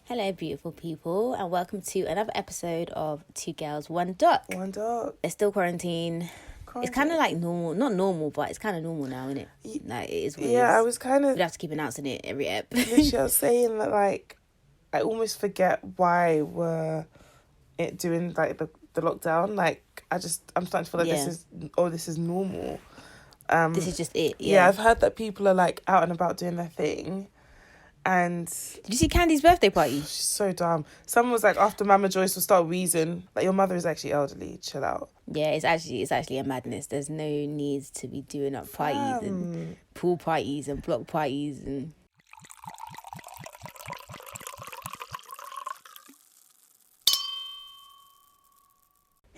Hello, beautiful people, and welcome to another episode of Two Girls, One Duck. One Duck. It's still quarantine. It's kind of like normal. Not normal, but it's kind of normal now, isn't it? Like, it is what it is. Yeah, I was kind of... We'd have to keep announcing it every ep. Literally, I was saying that, like, I almost forget why we're doing, like, the lockdown. Like, I'm starting to feel like this is normal. This is just it, Yeah, I've heard that people are, like, out and about doing their thing. And did you see Candy's birthday party? She's so dumb. Someone was like, after Mama Joyce will start wheezing, like, your mother is actually elderly, chill out. Yeah, it's actually a madness. There's no need to be doing up parties and pool parties and block parties and...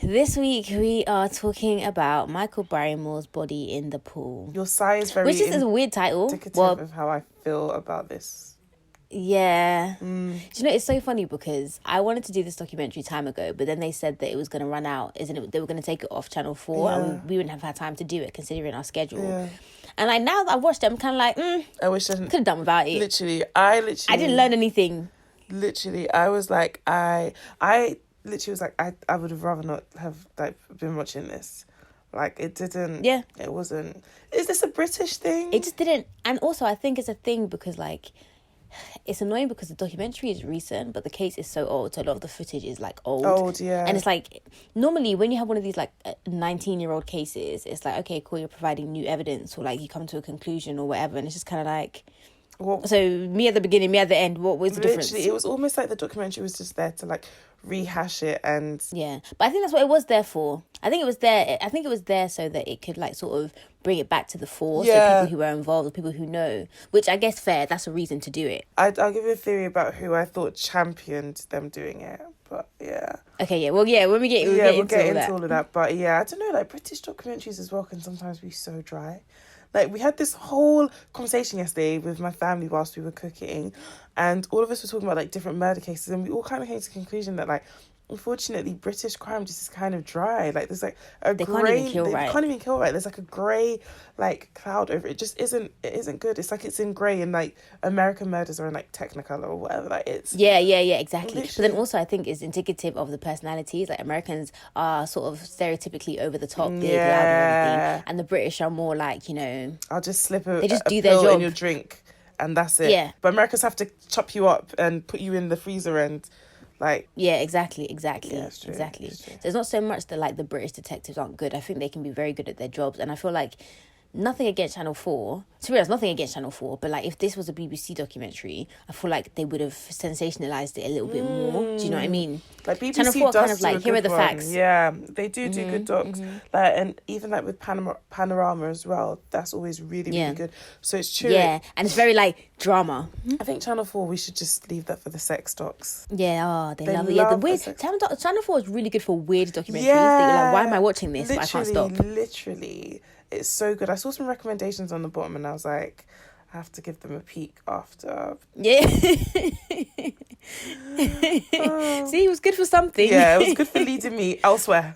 This week we are talking about Michael Barrymore's body in the pool. Your sigh is very... Which is a weird title. Indicative of how I feel about this. Yeah. Do you know, it's so funny because I wanted to do this documentary time ago, but then they said that it was going to run out, isn't it? They were going to take it off Channel 4 and we wouldn't have had time to do it considering our schedule. Yeah. And like now that I've watched it, I'm kind of like, I wish I could have done without it. I didn't learn anything. Literally, I was like, I literally was like, I would have rather not have like been watching this. Like, it didn't. Yeah. It wasn't. Is this a British thing? It just didn't. And also, I think it's a thing because like, it's annoying because the documentary is recent, but the case is so old, so a lot of the footage is like old. Yeah. And it's like, normally when you have one of these like 19-year-old cases, it's like, okay, cool, you're providing new evidence, or like you come to a conclusion or whatever, and it's just kind of like, so me at the beginning, me at the end, what was the difference? It was almost like the documentary was just there to like rehash it. And yeah, but I think that's what it was there for. I think it was there so that it could like sort of bring it back to the fore. So people who were involved, or people who know, which I guess fair, that's a reason to do it. I'll give you a theory about who I thought championed them doing it, but yeah. Okay, yeah, well, yeah, when we get into all of that. But yeah, I don't know, like British documentaries as well can sometimes be so dry. Like, we had this whole conversation yesterday with my family whilst we were cooking, and all of us were talking about, like, different murder cases, and we all kind of came to the conclusion that, like, unfortunately, British crime just is kind of dry. Like, there's, like, they can't even kill right. There's, like, a grey, like, cloud over it. It just isn't good. It's like it's in grey, and, like, American murders are in, like, Technicolor or whatever. Like, it's... Yeah, exactly. Literally. But then also, I think it's indicative of the personalities. Like, Americans are sort of stereotypically over the top, big, loud and everything. And the British are more like, you know... I'll just slip they just do their job in your drink, and that's it. Yeah. But Americans have to chop you up and put you in the freezer and... Like, yeah, exactly. Yeah, it's true. Exactly. It's true. So it's not so much that like the British detectives aren't good. I think they can be very good at their jobs, and I feel like nothing against Channel 4. To be honest, nothing against Channel 4, but like if this was a BBC documentary, I feel like they would have sensationalized it a little bit more. Do you know what I mean? Like BBC Channel 4 does kind of like, here are the facts. Yeah, they do good docs. Like, and even like with Panorama as well, that's always really good. So it's true. Yeah, and it's very like drama. I think Channel 4, we should just leave that for the sex docs. Yeah, they love it. Yeah, the weird Channel 4 is really good for weird documentaries. Yeah, that you're like, why am I watching this? But I can't stop. Literally. It's so good. I saw some recommendations on the bottom and I was like, I have to give them a peek after. Yeah. See, it was good for something. Yeah, it was good for leading me elsewhere.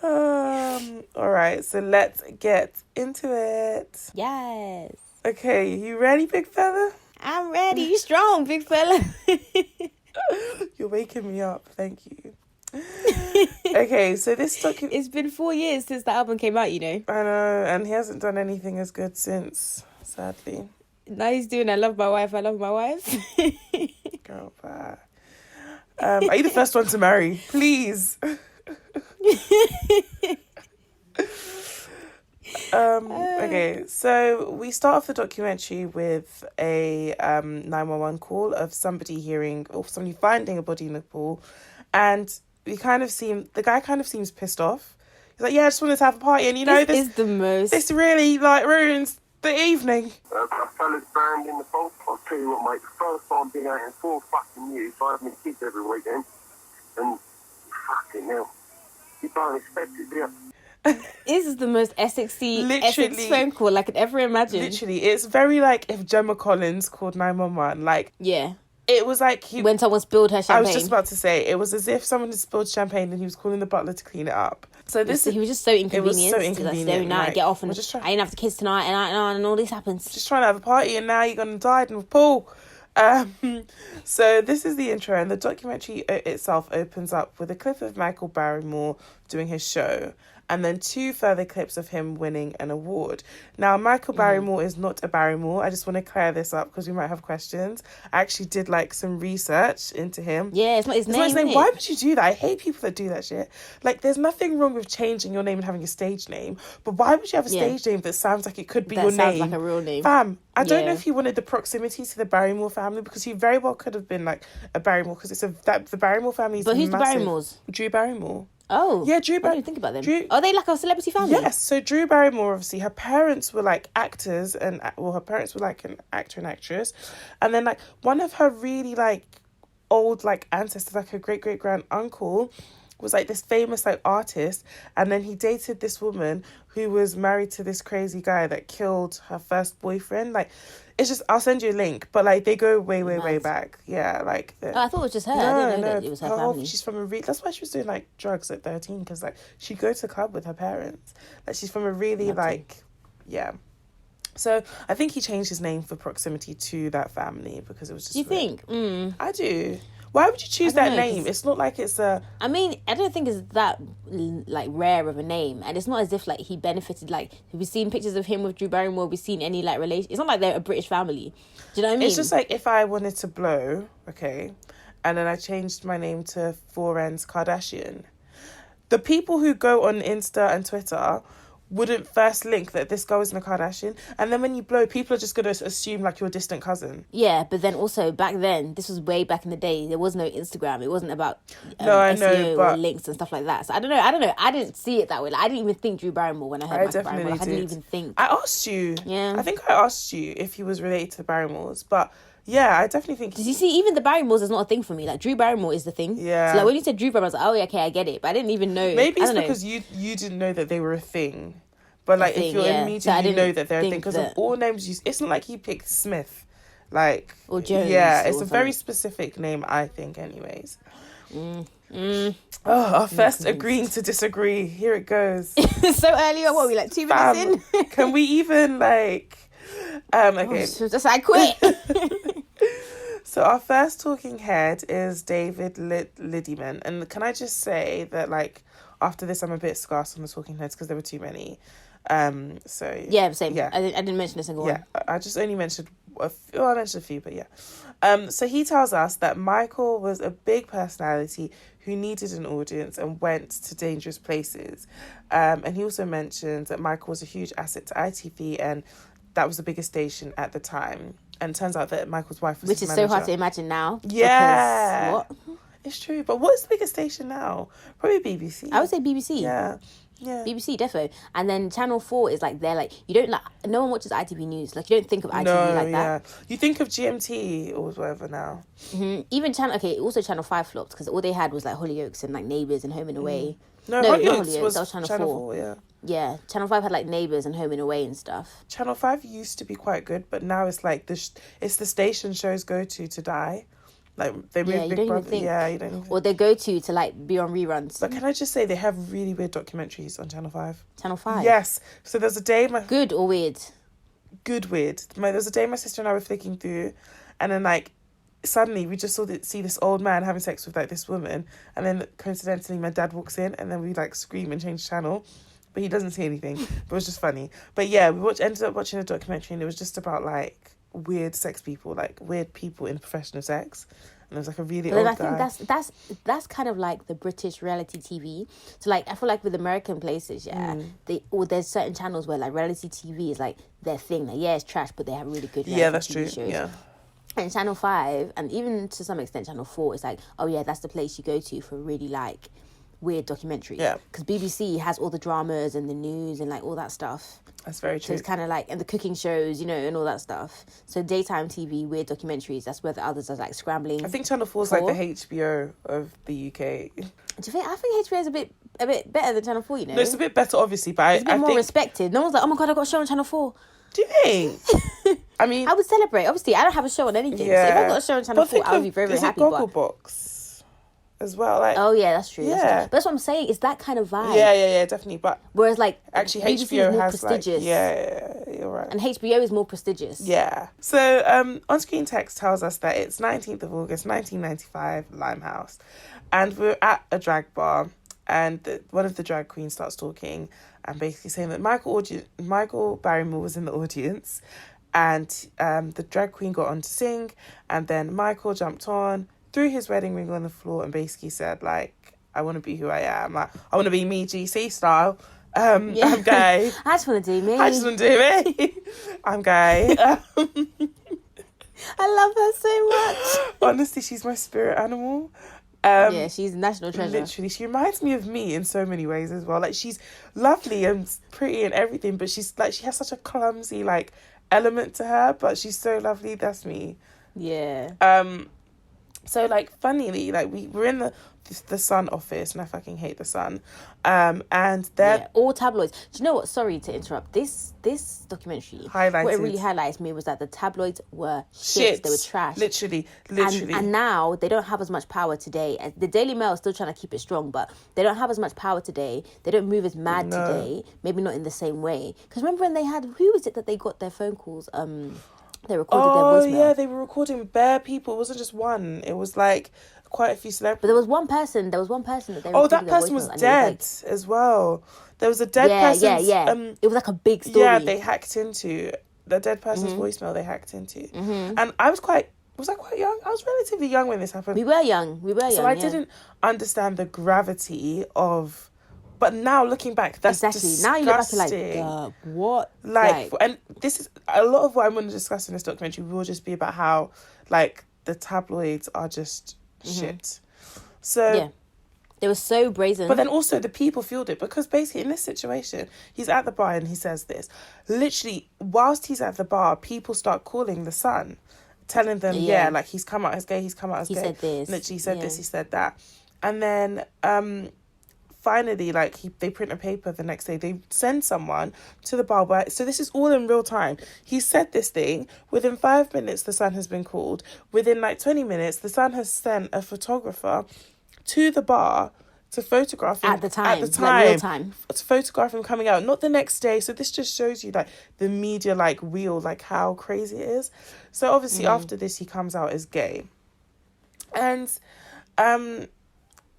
All right, so let's get into it. Yes. Okay, you ready, big fella? I'm ready. You strong, big fella. You're waking me up. Thank you. Okay, so this it's been 4 years since the album came out, you know. I know, and he hasn't done anything as good since, sadly. Now he's doing I love my wife. Girl, bye. Are you the first one to marry? Please. Okay, so we start off the documentary with a 911 call of somebody finding a body in the pool, and the guy kind of seems pissed off. He's like, yeah, I just wanted to have a party, and this really like ruins the evening. A fella's burned in the pool. I'll tell you what, mate, the first time being out in 4 fucking years, I have my kids every weekend, and fucking hell, you don't expect it, do you? This is the most Essex phone call I could ever imagine. Literally, it's very like if Gemma Collins called 911. Like, yeah, it was like when someone spilled her champagne. I was just about to say, it was as if someone had spilled champagne and he was calling the butler to clean it up. So he was just so inconvenient. It was so inconvenient. Now like, get off and I didn't have to kiss tonight and all this happens. Just trying to have a party and now you're going to die in the pool. So this is the intro, and the documentary itself opens up with a clip of Michael Barrymore doing his show, and then 2 further clips of him winning an award. Now, Michael Barrymore is not a Barrymore. I just want to clear this up because we might have questions. I actually did like some research into him. Yeah, it's not his name. Why would you do that? I hate people that do that shit. Like, there's nothing wrong with changing your name and having a stage name, but why would you have a stage name that sounds like it could be your name? That sounds like a real name. Fam, I don't know if he wanted the proximity to the Barrymore family, because he very well could have been like a Barrymore, because the Barrymore family is massive. But who's the Barrymores? Drew Barrymore. Oh. Yeah, Drew Barrymore. I didn't think about them. Are they like a celebrity family? Yes. So Drew Barrymore, obviously, her parents were like actors, and her parents were like an actor and actress. And then like one of her really like old like ancestors, like her great-great-grand uncle, was like this famous like artist, and then he dated this woman who was married to this crazy guy that killed her first boyfriend. Like, it's just, I'll send you a link, but like they go way back. Yeah, like I thought it was just her. I didn't know that it was her family. She's from that's why she was doing like drugs at 13, because like she'd go to the club with her parents. Like, she's from a really yeah. So I think he changed his name for proximity to that family, because it was just. Do you think? I do. Why would you choose that name? It's not like it's a... I mean, I don't think it's that, like, rare of a name. And it's not as if, like, he benefited, like... Have we seen pictures of him with Drew Barrymore? Have we seen any, like, relation? It's not like they're a British family. Do you know what I mean? It's just like if I wanted to blow, okay, and then I changed my name to Foren's Kardashian. The people who go on Insta and Twitter wouldn't first link that this girl isn't a Kardashian, and then when you blow, people are just going to assume like you're a distant cousin. Yeah, but then also back then, this was way back in the day, there was no Instagram. It wasn't about I know, SEO but or links and stuff like that. So I don't know. I didn't see it that way. Like, I didn't even think Drew Barrymore when I heard Michael Barrymore. Like, I didn't even think. I asked you. Yeah. I think I asked you if he was related to the Barrymores, but yeah, I definitely think... Did you see, even the Barrymores is not a thing for me. Like, Drew Barrymore is the thing. Yeah. So like when you said Drew Barrymore, I was like, oh yeah, okay, I get it. But I didn't even know. Maybe it's because you didn't know that they were a thing. But like, if you're immediately know that they're a thing, because of all names, it's not like he picked Smith, like, or Jones. Yeah, it's a very specific name, I think. Anyways, our first agreeing to disagree. Here it goes. So early on, what are we, like 2 minutes in? Can we even like? Okay, just I quit. So our first talking head is David Liddyman, and can I just say that like after this, I'm a bit scarce on the talking heads because there were too many. So yeah, same. Yeah. I didn't mention a single one. Yeah, I just only mentioned I mentioned a few, but yeah. So he tells us that Michael was a big personality who needed an audience and went to dangerous places. And he also mentions that Michael was a huge asset to ITV, and that was the biggest station at the time. And it turns out that Michael's wife was Which is his manager. so hard to imagine now. Yeah. What? It's true. But what is the biggest station now? Probably BBC. I would say BBC. Yeah. BBC defo. And then Channel 4 is like, they're like, you don't like, no one watches ITV News. Like, you don't think of ITV like that. You think of GMT or whatever now. Mm-hmm. Even also Channel 5 flopped because all they had was like Hollyoaks and like Neighbours and Home and Away. No, Hollyoaks was Channel 4. Yeah. Yeah, Channel 5 had like Neighbours and Home and Away and stuff. Channel 5 used to be quite good, but now it's like it's the station shows go to die. Like, they move Big Brother. Yeah, you don't even think. Or they go to like be on reruns. But can I just say, they have really weird documentaries on Channel 5. Channel 5? Yes. So there's a day... Good or weird? Good weird. There was a day my sister and I were flicking through, and then like suddenly we just see this old man having sex with like this woman, and then coincidentally my dad walks in, and then we like scream and change channel. But he doesn't see anything. But it was just funny. But yeah, we ended up watching a documentary, and it was just about like weird sex people, like weird people in professional sex. And it was like a really old guy. I think that's kind of like the British reality TV. So like I feel like with American places, there's certain channels where like reality TV is like their thing. Like, yeah, it's trash, but they have really good reality TV shows. Yeah. And Channel 5, and even to some extent Channel 4, is like, oh yeah, that's the place you go to for really like weird documentaries. Yeah. Because BBC has all the dramas and the news and like all that stuff. That's very true. So it's kind of like, and the cooking shows, and all that stuff. So daytime TV, weird documentaries, that's where the others are like scrambling. I think Channel 4 is like the HBO of the UK. Do you think? I think HBO is a bit better than Channel 4, No, it's a bit better, obviously, but it's a bit more respected. No one's like, oh my God, I got a show on Channel 4. Do you think? I mean... I would celebrate. Obviously, I don't have a show on anything. Yeah. So if I got a show on Channel 4, I would be very, very happy. Gogglebox? as well. Like, oh yeah, that's true. Yeah. That's true. But that's what I'm saying. It's that kind of vibe. Yeah, definitely. But whereas like actually, BBC HBO is more has prestigious. you're right. And HBO is more prestigious. Yeah. So on-screen text tells us that it's 19th of August, 1995, Limehouse, and we're at a drag bar, and one of the drag queens starts talking and basically saying that Michael Barrymore was in the audience, and the drag queen got on to sing, and then Michael jumped on, threw his wedding ring on the floor, and basically said, like, I want to be who I am. Like, I want to be me, GC style. I'm gay. I just want to do me. I just want to do me. I'm gay. I love her so much. Honestly, she's my spirit animal. Yeah, she's a national treasure. Literally, she reminds me of me in so many ways as well. Like, she's lovely and pretty and everything, but she's like, she has such a clumsy like element to her, but she's so lovely. That's me. Yeah. So like, funnily, like we're in the Sun office, and I fucking hate the Sun. And they're all tabloids. Do you know what? Sorry to interrupt. This documentary, what it really highlights me was that the tabloids were shit. They were trash. Literally. And now they don't have as much power today. The Daily Mail is still trying to keep it strong, but they don't have as much power today. They don't move as mad today. Maybe not in the same way. Because remember when they had, who was it that they got their phone calls? They recorded their voicemail. Oh yeah, they were recording bare people. It wasn't just one. It was like quite a few celebrities. But there was one person that they recorded. Oh, that person was dead as well. There was a dead person. Yeah. It was like a big story. Yeah, they hacked into the dead person's voicemail. They hacked into, and I was quite young. I was relatively young when this happened. We were young. So I didn't understand the gravity of. But now looking back, that's disgusting. Now you look back and like, what? Like, and this is a lot of what I'm going to discuss in this documentary will just be about how, like, the tabloids are just shit. So they were so brazen. But then also the people fueled it, because basically in this situation, he's at the bar and he says this. Literally, whilst he's at the bar, people start calling the Sun, telling them, like, he's come out as gay, he's come out as gay. He said this. Literally said this, he said that. And then finally, like, they print a paper the next day. They send someone to the bar. So this is all in real time. He said this thing. Within 5 minutes, the Sun has been called. Within, like, 20 minutes, the Sun has sent a photographer to the bar to photograph him. At the time. Like, real time. To photograph him coming out. Not the next day. So this just shows you, like, the media, like, wheel, like, how crazy it is. So obviously, after this, he comes out as gay. And,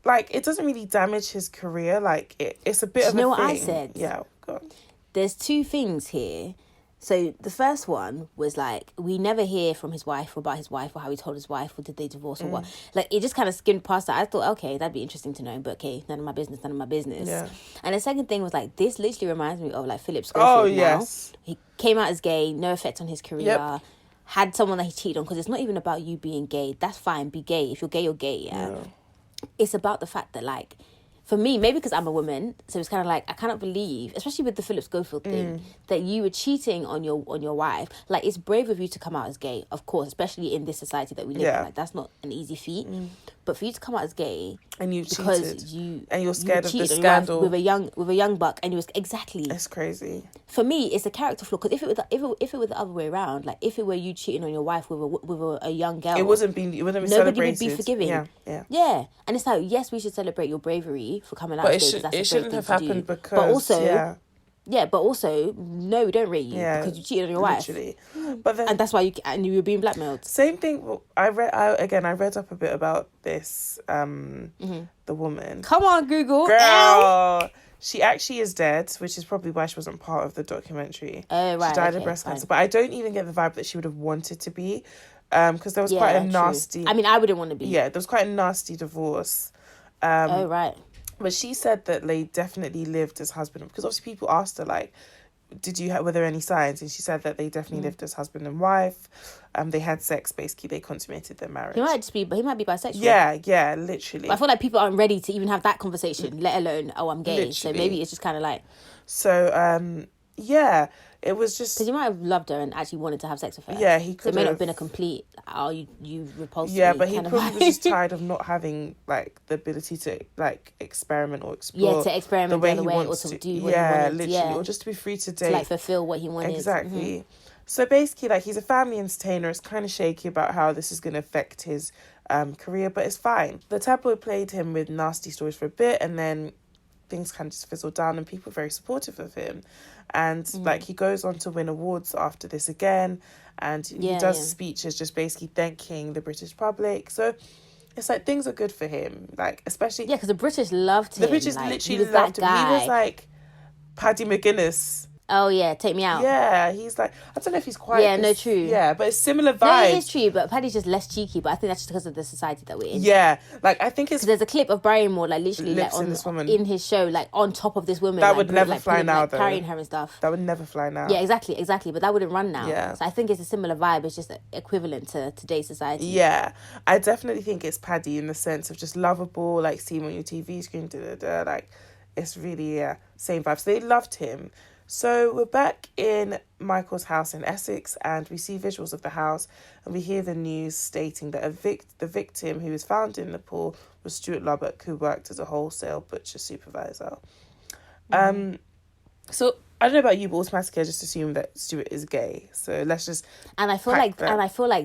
like, it doesn't really damage his career. Like, it's a bit of a thing. You know what I said? Yeah, go on. There's two things here. So the first one was like, we never hear from his wife about his wife, or how he told his wife, or did they divorce or what. Like, it just kind of skimmed past that. I thought, okay, that'd be interesting to know, but okay, none of my business. Yeah. And the second thing was like, this literally reminds me of like Philip Schofield. Yes. He came out as gay, no effect on his career. Had someone that he cheated on, because it's not even about you being gay. That's fine, be gay. If you're gay, you're gay, yeah. It's about the fact that, like, for me, maybe because I'm a woman, so it's kind of like, I cannot believe, especially with the Philip Schofield thing, that you were cheating on your wife. Like, it's brave of you to come out as gay, of course, especially in this society that we live in. Like, that's not an easy feat. But for you to come out as gay, and you because cheated, and you're scared of the scandal with a young buck, and you was exactly. It's crazy. For me, it's a character flaw, because if it were the other way around, like if it were you cheating on your wife with a young girl, it wouldn't be nobody celebrated. would be forgiving. Yeah, and it's like, yes, we should celebrate your bravery for coming out. But it shouldn't have happened because. But also, no, we don't rate you because you cheated on your wife. Literally. But then, and that's why you were being blackmailed. Same thing. I read up a bit about this. The woman. Come on, Google. Girl. She actually is dead, which is probably why she wasn't part of the documentary. Oh, right. She died of breast cancer. But I don't even get the vibe that she would have wanted to be. Because there was quite a nasty... I mean, I wouldn't want to be. Yeah, there was quite a nasty divorce. Oh, right. But she said that they definitely lived as husband, because obviously people asked her, like, were there any signs? And she said that they definitely lived as husband and wife. They had sex, basically. They consummated their marriage. He might be bisexual. Yeah, literally. But I feel like people aren't ready to even have that conversation, let alone, oh, I'm gay. Literally. So maybe it's just kind of like... So, yeah, it was just... Because you might have loved her and actually wanted to have sex with her. Yeah, he could have. So it may not have been a complete, you repulsed me. Yeah, but he probably was just tired of not having, like, the ability to, like, experiment or explore. Yeah, to experiment the way he wants or to do what he wanted. Literally. Or just to be free to date. To, like, fulfill what he wanted. Exactly. So basically, like, he's a family entertainer. It's kind of shaky about how this is going to affect his career, but it's fine. The tabloid played him with nasty stories for a bit, and then things kind of just fizzled down, and people are very supportive of him. And like, he goes on to win awards after this again, and he does speeches just basically thanking the British public. So it's like, things are good for him, like, especially because the British loved him. the British like, literally loved him. He was like Paddy McGuinness. Oh yeah, take me out. Yeah, he's like, I don't know if he's quite... Yeah, no, true. Yeah, but it's similar vibes. No, it is true, but Paddy's just less cheeky, but I think that's just because of the society that we're in. Yeah, like, I think it's... There's a clip of Barrymore, like, literally, like, in this woman. in his show, like, on top of this woman. That like, would never like, fly now, though. Carrying her and stuff. That would never fly now. Yeah, exactly, but that wouldn't run now. Yeah. So I think it's a similar vibe, it's just equivalent to today's society. Yeah, I definitely think it's Paddy in the sense of just lovable, like, see him on your TV screen, like, it's really, same vibe. So they loved him. So we're back in Michael's house in Essex, and we see visuals of the house, and we hear the news stating that the victim who was found in the pool was Stuart Lubbock, who worked as a wholesale butcher supervisor. So I don't know about you, but automatically I just assume that Stuart is gay. So let's just... And I feel like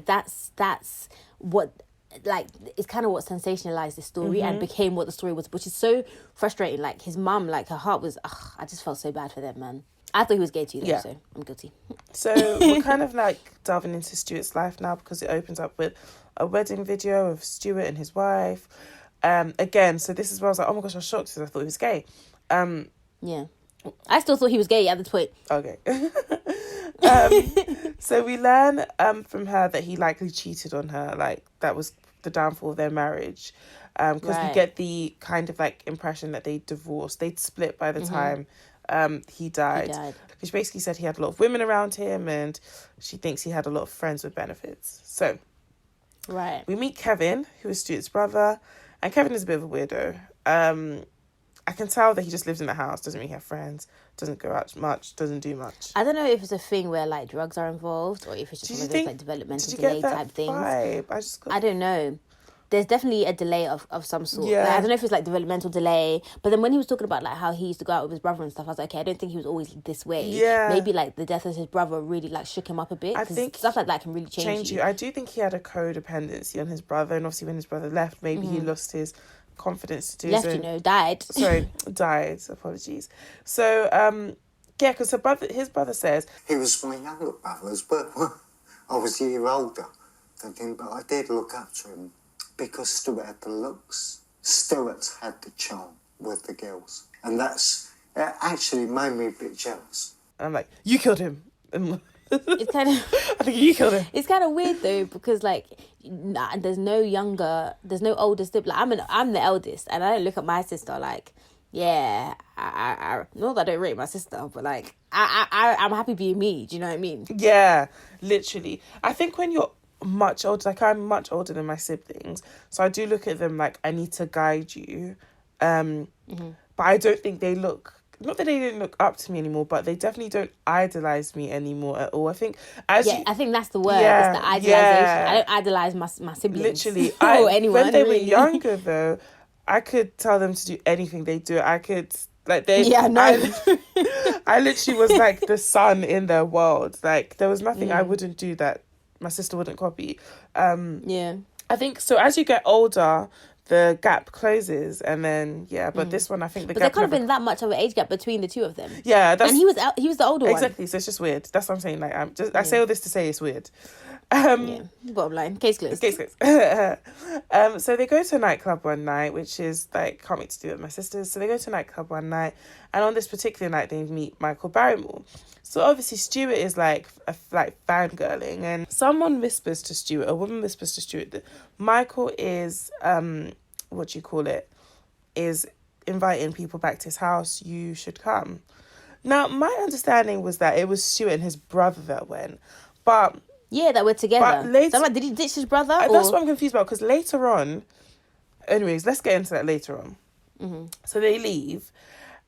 that's what... like, it's kind of what sensationalized this story and became what the story was, which is so frustrating. Like, his mum, like, her heart was... I just felt so bad for them, man. I thought he was gay too, though, so I'm guilty. So we're kind of, like, delving into Stuart's life now, because it opens up with a wedding video of Stuart and his wife. Again, so this is where I was like, oh my gosh, I was shocked because I thought he was gay. Yeah. I still thought he was gay at this point. Okay. So we learn from her that he likely cheated on her. Like, that was the downfall of their marriage. Because we get the kind of, like, impression that they divorced. They'd split by the time he died. Because she basically said he had a lot of women around him, and she thinks he had a lot of friends with benefits. So we meet Kevin, who is Stuart's brother, and Kevin is a bit of a weirdo. I can tell that he just lives in the house, doesn't really have friends, doesn't go out much, doesn't do much. I don't know if it's a thing where, like, drugs are involved, or if it's just one of those, like, developmental delay type things. I don't know. There's definitely a delay of some sort. Yeah. Like, I don't know if it's, like, developmental delay, but then when he was talking about, like, how he used to go out with his brother and stuff, I was like, okay, I don't think he was always this way. Yeah. Maybe, like, the death of his brother really, like, shook him up a bit. I think stuff like that can really change you. I do think he had a codependency on his brother, and obviously when his brother left, maybe he lost his confidence to do so. Died. Sorry, died. Apologies. So, yeah, because his brother says he was my younger brother, but I was a year older than him, but I did look up to him because Stuart had the looks. Stuart had the charm with the girls, and it actually made me a bit jealous. I'm like, you killed him. It's kind of... I think you killed him. It's kind of weird though, because like, there's no older sibling. I'm the eldest, and I don't look at my sister like, yeah, I not that I don't rate my sister, but like, I'm happy being me. Do you know what I mean? Yeah, literally. I think when you're much older, like, I'm much older than my siblings, so I do look at them like I need to guide you. But I don't think they look... Not that they didn't look up to me anymore, but they definitely don't idolise me anymore at all. I think I think that's the word. It's the idolization. Yeah. I don't idolise my siblings. Literally. Or anyone. When they really. were younger, though, I could tell them to do anything they do. I could, like, they... Yeah, no. I literally was like the sun in their world. Like, there was nothing I wouldn't do that my sister wouldn't copy. I think, so as you get older, the gap closes, and then but this one, I think there can't have been that much of an age gap between the two of them. Yeah, and he was the older one. Exactly, so it's just weird. That's what I'm saying. Like, I say all this to say it's weird. Bottom line, case closed. So they go to a nightclub one night, which is like, can't wait to do it with my sisters. So they go to a nightclub one night, and on this particular night they meet Michael Barrymore. So obviously Stuart is like fangirling, and a woman whispers to Stuart that Michael is is inviting people back to his house. You should come. Now, my understanding was that it was Stuart and his brother that went, but that we're together. But later, so I'm like, did he ditch his brother? That's what I'm confused about, because later on, anyways, let's get into that later on. So they leave,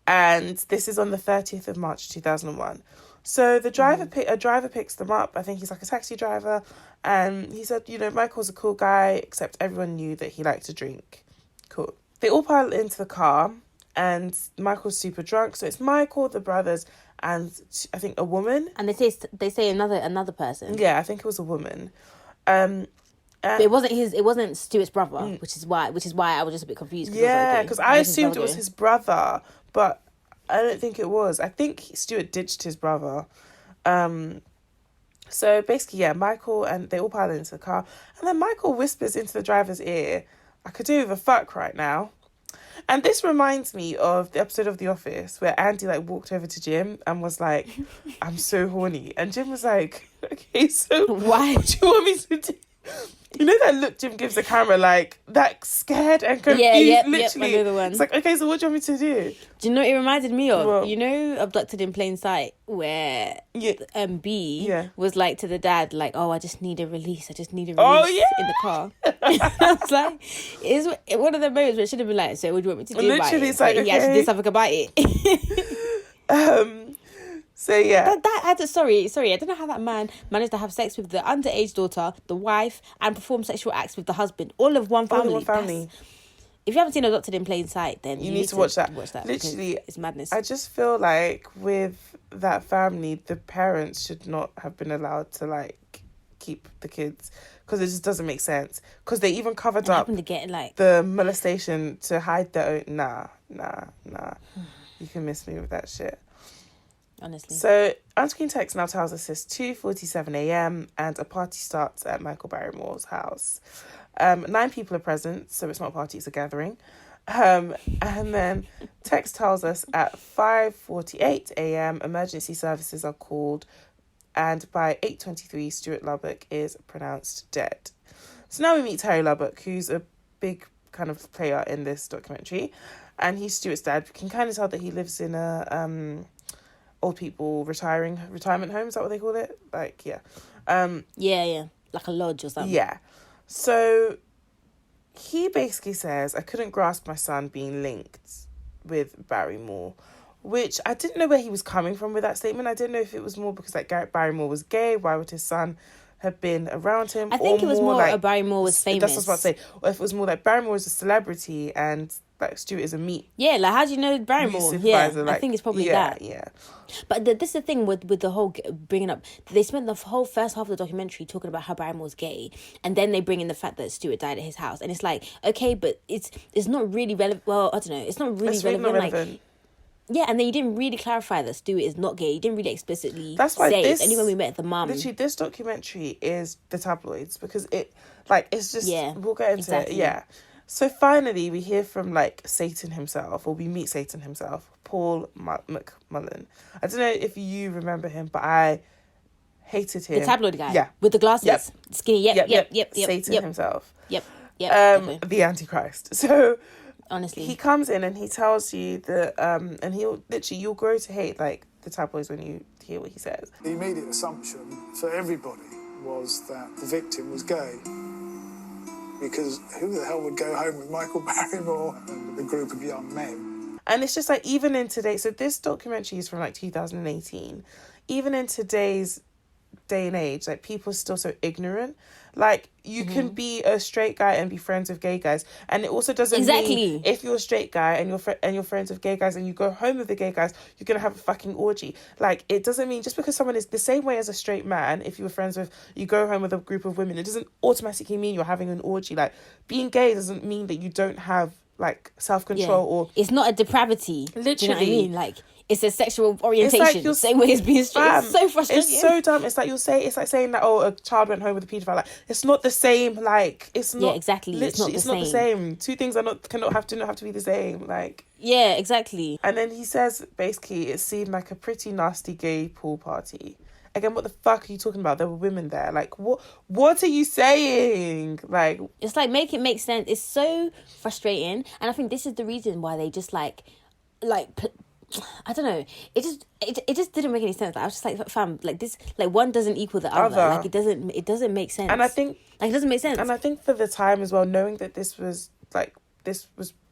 and this is on the 30th of March 2001. So the driver a driver picks them up. I think he's like a taxi driver, and he said, Michael's a cool guy, except everyone knew that he liked to drink. Cool. They all pile into the car, and Michael's super drunk. So it's Michael, the brothers, and I think a woman. And they say another person. Yeah, I think it was a woman. But it wasn't Stuart's brother, which is why I was just a bit confused. Yeah, because I assumed it was doing? his brother, but I don't think it was. I think Stuart ditched his brother. So basically, yeah, Michael and they all pile into the car, and then Michael whispers into the driver's ear, "I could do with a fuck right now." And this reminds me of the episode of The Office where Andy like walked over to Jim and was like, "I'm so horny," and Jim was like, "Okay, so Why? what do you want me to do?" You know that look Jim gives the camera, like that scared and confused. Literally, I know the one. It's like, okay, so what do you want me to do? Do you know what it reminded me of? What? You know, Abducted in Plain Sight, where B was like to the dad, like, "Oh, I just need a release. I just need a release in the car." I was like, it's one of the moments where it should have been like, "So what do you want me to do?" Literally, it's like, he actually did something about it. So yeah, sorry, I don't know how that man managed to have sex with the underage daughter, the wife, and perform sexual acts with the husband, all of one family. If you haven't seen Adopted in Plain Sight, then you need to watch that. Literally, it's madness. I just feel like with that family, the parents should not have been allowed to like keep the kids because it just doesn't make sense. Because they even covered up to get, like, the molestation to hide their own. Nah. You can miss me with that shit. Honestly. So, on-screen text now tells us it's 2:47 a.m. and a party starts at Michael Barrymore's house. 9 people are present, so it's not a party, it's a gathering. And then text tells us at 5:48 a.m. emergency services are called, and by 8:23 Stuart Lubbock is pronounced dead. So now we meet Terry Lubbock, who's a big kind of player in this documentary, and he's Stuart's dad. We can kind of tell that he lives in a old people retirement home. Is that what they call it? Like, yeah. Like a lodge or something. Yeah. So he basically says, "I couldn't grasp my son being linked with Barrymore," which I didn't know where he was coming from with that statement. I didn't know if it was more because like Barrymore was gay. Why would his son have been around him? I think it was more like Barrymore was famous. That's what I was about to say. Or if it was more like Barrymore is a celebrity and like Stuart is a meat. Yeah, like how do you know Barrymore? Yeah, like, I think it's probably that. Yeah. But this is the thing with the whole bringing up. They spent the whole first half of the documentary talking about how Barrymore's gay, and then they bring in the fact that Stuart died at his house, and it's like, okay, but it's not really relevant. Well, I don't know. It's not really relevant. Like, yeah, and then you didn't really clarify that Stuart is not gay. You didn't really explicitly say it. Only when we met the mum. Literally, this documentary is the tabloids because it's just we'll get into it. Yeah. So finally, we hear from like Satan himself, or we meet Satan himself, Paul McMullen. I don't know if you remember him, but I hated him. The tabloid guy, yeah, with the glasses, yep. skinny. Yep. Satan himself. Yep. Okay. The Antichrist. So honestly, he comes in and he tells you that, and you'll grow to hate like the tabloids when you hear what he says. The immediate assumption for everybody was that the victim was gay. Because who the hell would go home with Michael Barrymore and with a group of young men? And it's just like, even in today, so this documentary is from like 2018. Even in today's day and age, like people are still so ignorant. Like you can be a straight guy and be friends with gay guys, and it also doesn't mean if you're a straight guy and you're friends with gay guys and you go home with the gay guys, you're gonna have a fucking orgy. Like it doesn't mean just because someone is the same way as a straight man, if you were friends with, you go home with a group of women, it doesn't automatically mean you're having an orgy. Like being gay doesn't mean that you don't have like self-control or it's not a depravity. Literally, do you know what I mean? Like it's a sexual orientation. It's like same way as being straight. It's so frustrating. It's so dumb. It's like it's like saying that a child went home with a paedophile. Like it's not the same. Like it's not. Yeah, exactly. It's not the same. Two things cannot have to be the same. Like yeah, exactly. And then he says basically it seemed like a pretty nasty gay pool party. Again, what the fuck are you talking about? There were women there. Like, what are you saying? Like, it's like, make it make sense. It's so frustrating. And I think this is the reason why they just like, I don't know. It just didn't make any sense. Like, I was just like, fam, like this, like one doesn't equal the other. Like it doesn't make sense. And I think like it doesn't make sense. And I think for the time as well, knowing that this was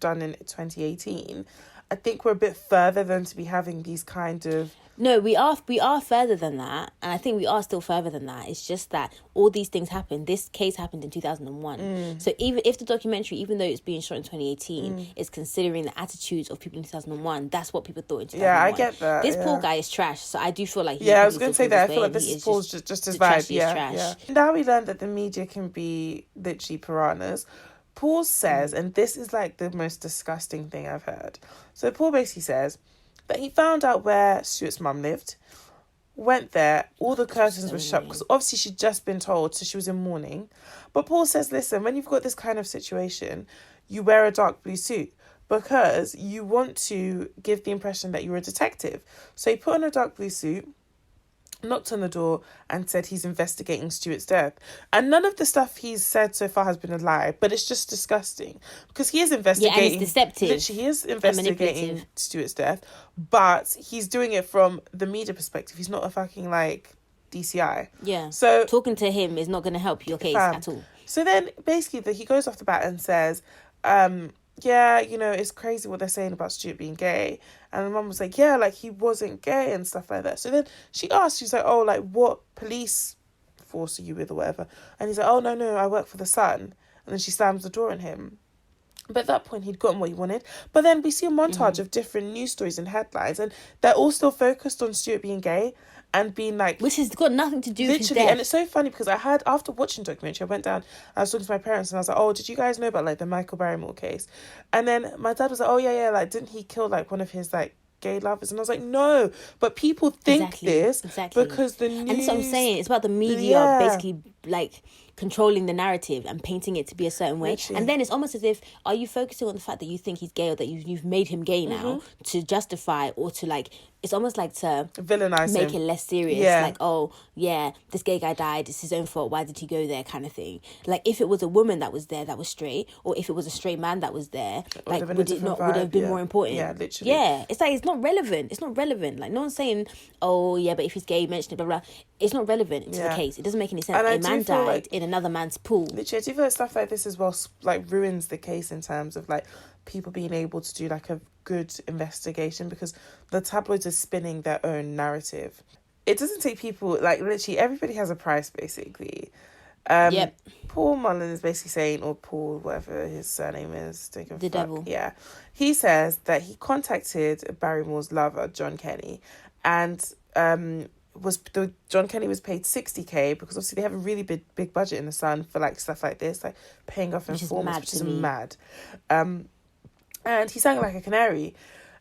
done in 2018, I think we're a bit further than to be having these kind of No, we are further than that, and I think we are still further than that. It's just that all these things happened. This case happened in 2001. So even if the documentary, even though it's being shot in 2018, is considering the attitudes of people in 2001, that's what people thought in 2001. Yeah, I get that. This poor guy is trash, so I do feel like I was going to say that. I feel like this is Paul's just his vibe. Yeah. Now we learned that the media can be literally piranhas. Paul says, and this is like the most disgusting thing I've heard. So Paul basically says that he found out where Stuart's mum lived, went there, all the curtains were shut, because obviously she'd just been told, so she was in mourning. But Paul says, listen, when you've got this kind of situation, you wear a dark blue suit because you want to give the impression that you're a detective. So he put on a dark blue suit, knocked on the door and said he's investigating Stuart's death. And none of the stuff he's said so far has been a lie, but it's just disgusting because he is investigating. Yeah, and it's deceptive. Literally, he is investigating Stuart's death, but he's doing it from the media perspective. He's not a fucking like DCI. Yeah. So talking to him is not going to help your case at all. So then basically he goes off the bat and says, yeah, you know, it's crazy what they're saying about Stuart being gay. And the mum was like, yeah, like he wasn't gay and stuff like that. So then she asked, she's like, oh, like what police force are you with or whatever? And he's like, oh, no, I work for the Sun. And then she slams the door on him. But at that point, he'd gotten what he wanted. But then we see a montage of different news stories and headlines, and they're all still focused on Stuart being gay and being like... Which has got nothing to do with his death. And it's so funny because I had, after watching the documentary, I went down, I was talking to my parents and I was like, oh, did you guys know about like the Michael Barrymore case? And then my dad was like, oh, yeah, like didn't he kill like one of his like gay lovers? And I was like, no, but people think this because the news... And that's what I'm saying. It's about the media basically like controlling the narrative and painting it to be a certain way. Literally. And then it's almost as if, are you focusing on the fact that you think he's gay or that you've made him gay now to justify or to like... It's almost like to villainize make him. It less serious. Yeah. Like, oh, yeah, this gay guy died. It's his own fault. Why did he go there kind of thing? Like, if it was a woman that was there that was straight, or if it was a straight man that was there, like, would it have been more important? Yeah, literally. Yeah, it's like, it's not relevant. It's not relevant. Like, no one's saying, oh, yeah, but if he's gay, mention it, blah, blah. It's not relevant to the case. It doesn't make any sense. And a man died like, in another man's pool. Literally, I do feel like stuff like this as well, like, ruins the case in terms of, like, people being able to do, like, a good investigation because the tabloids are spinning their own narrative. It doesn't take people, like, literally, everybody has a price, basically. Paul Mullen is basically saying, or Paul, whatever his surname is, the devil. Yeah. He says that he contacted Barrymore's lover, John Kenny, and John Kenny was paid $60,000 because obviously they have a really big budget in the Sun for like stuff like this, like paying off informants, which is mad. And he sang like a canary.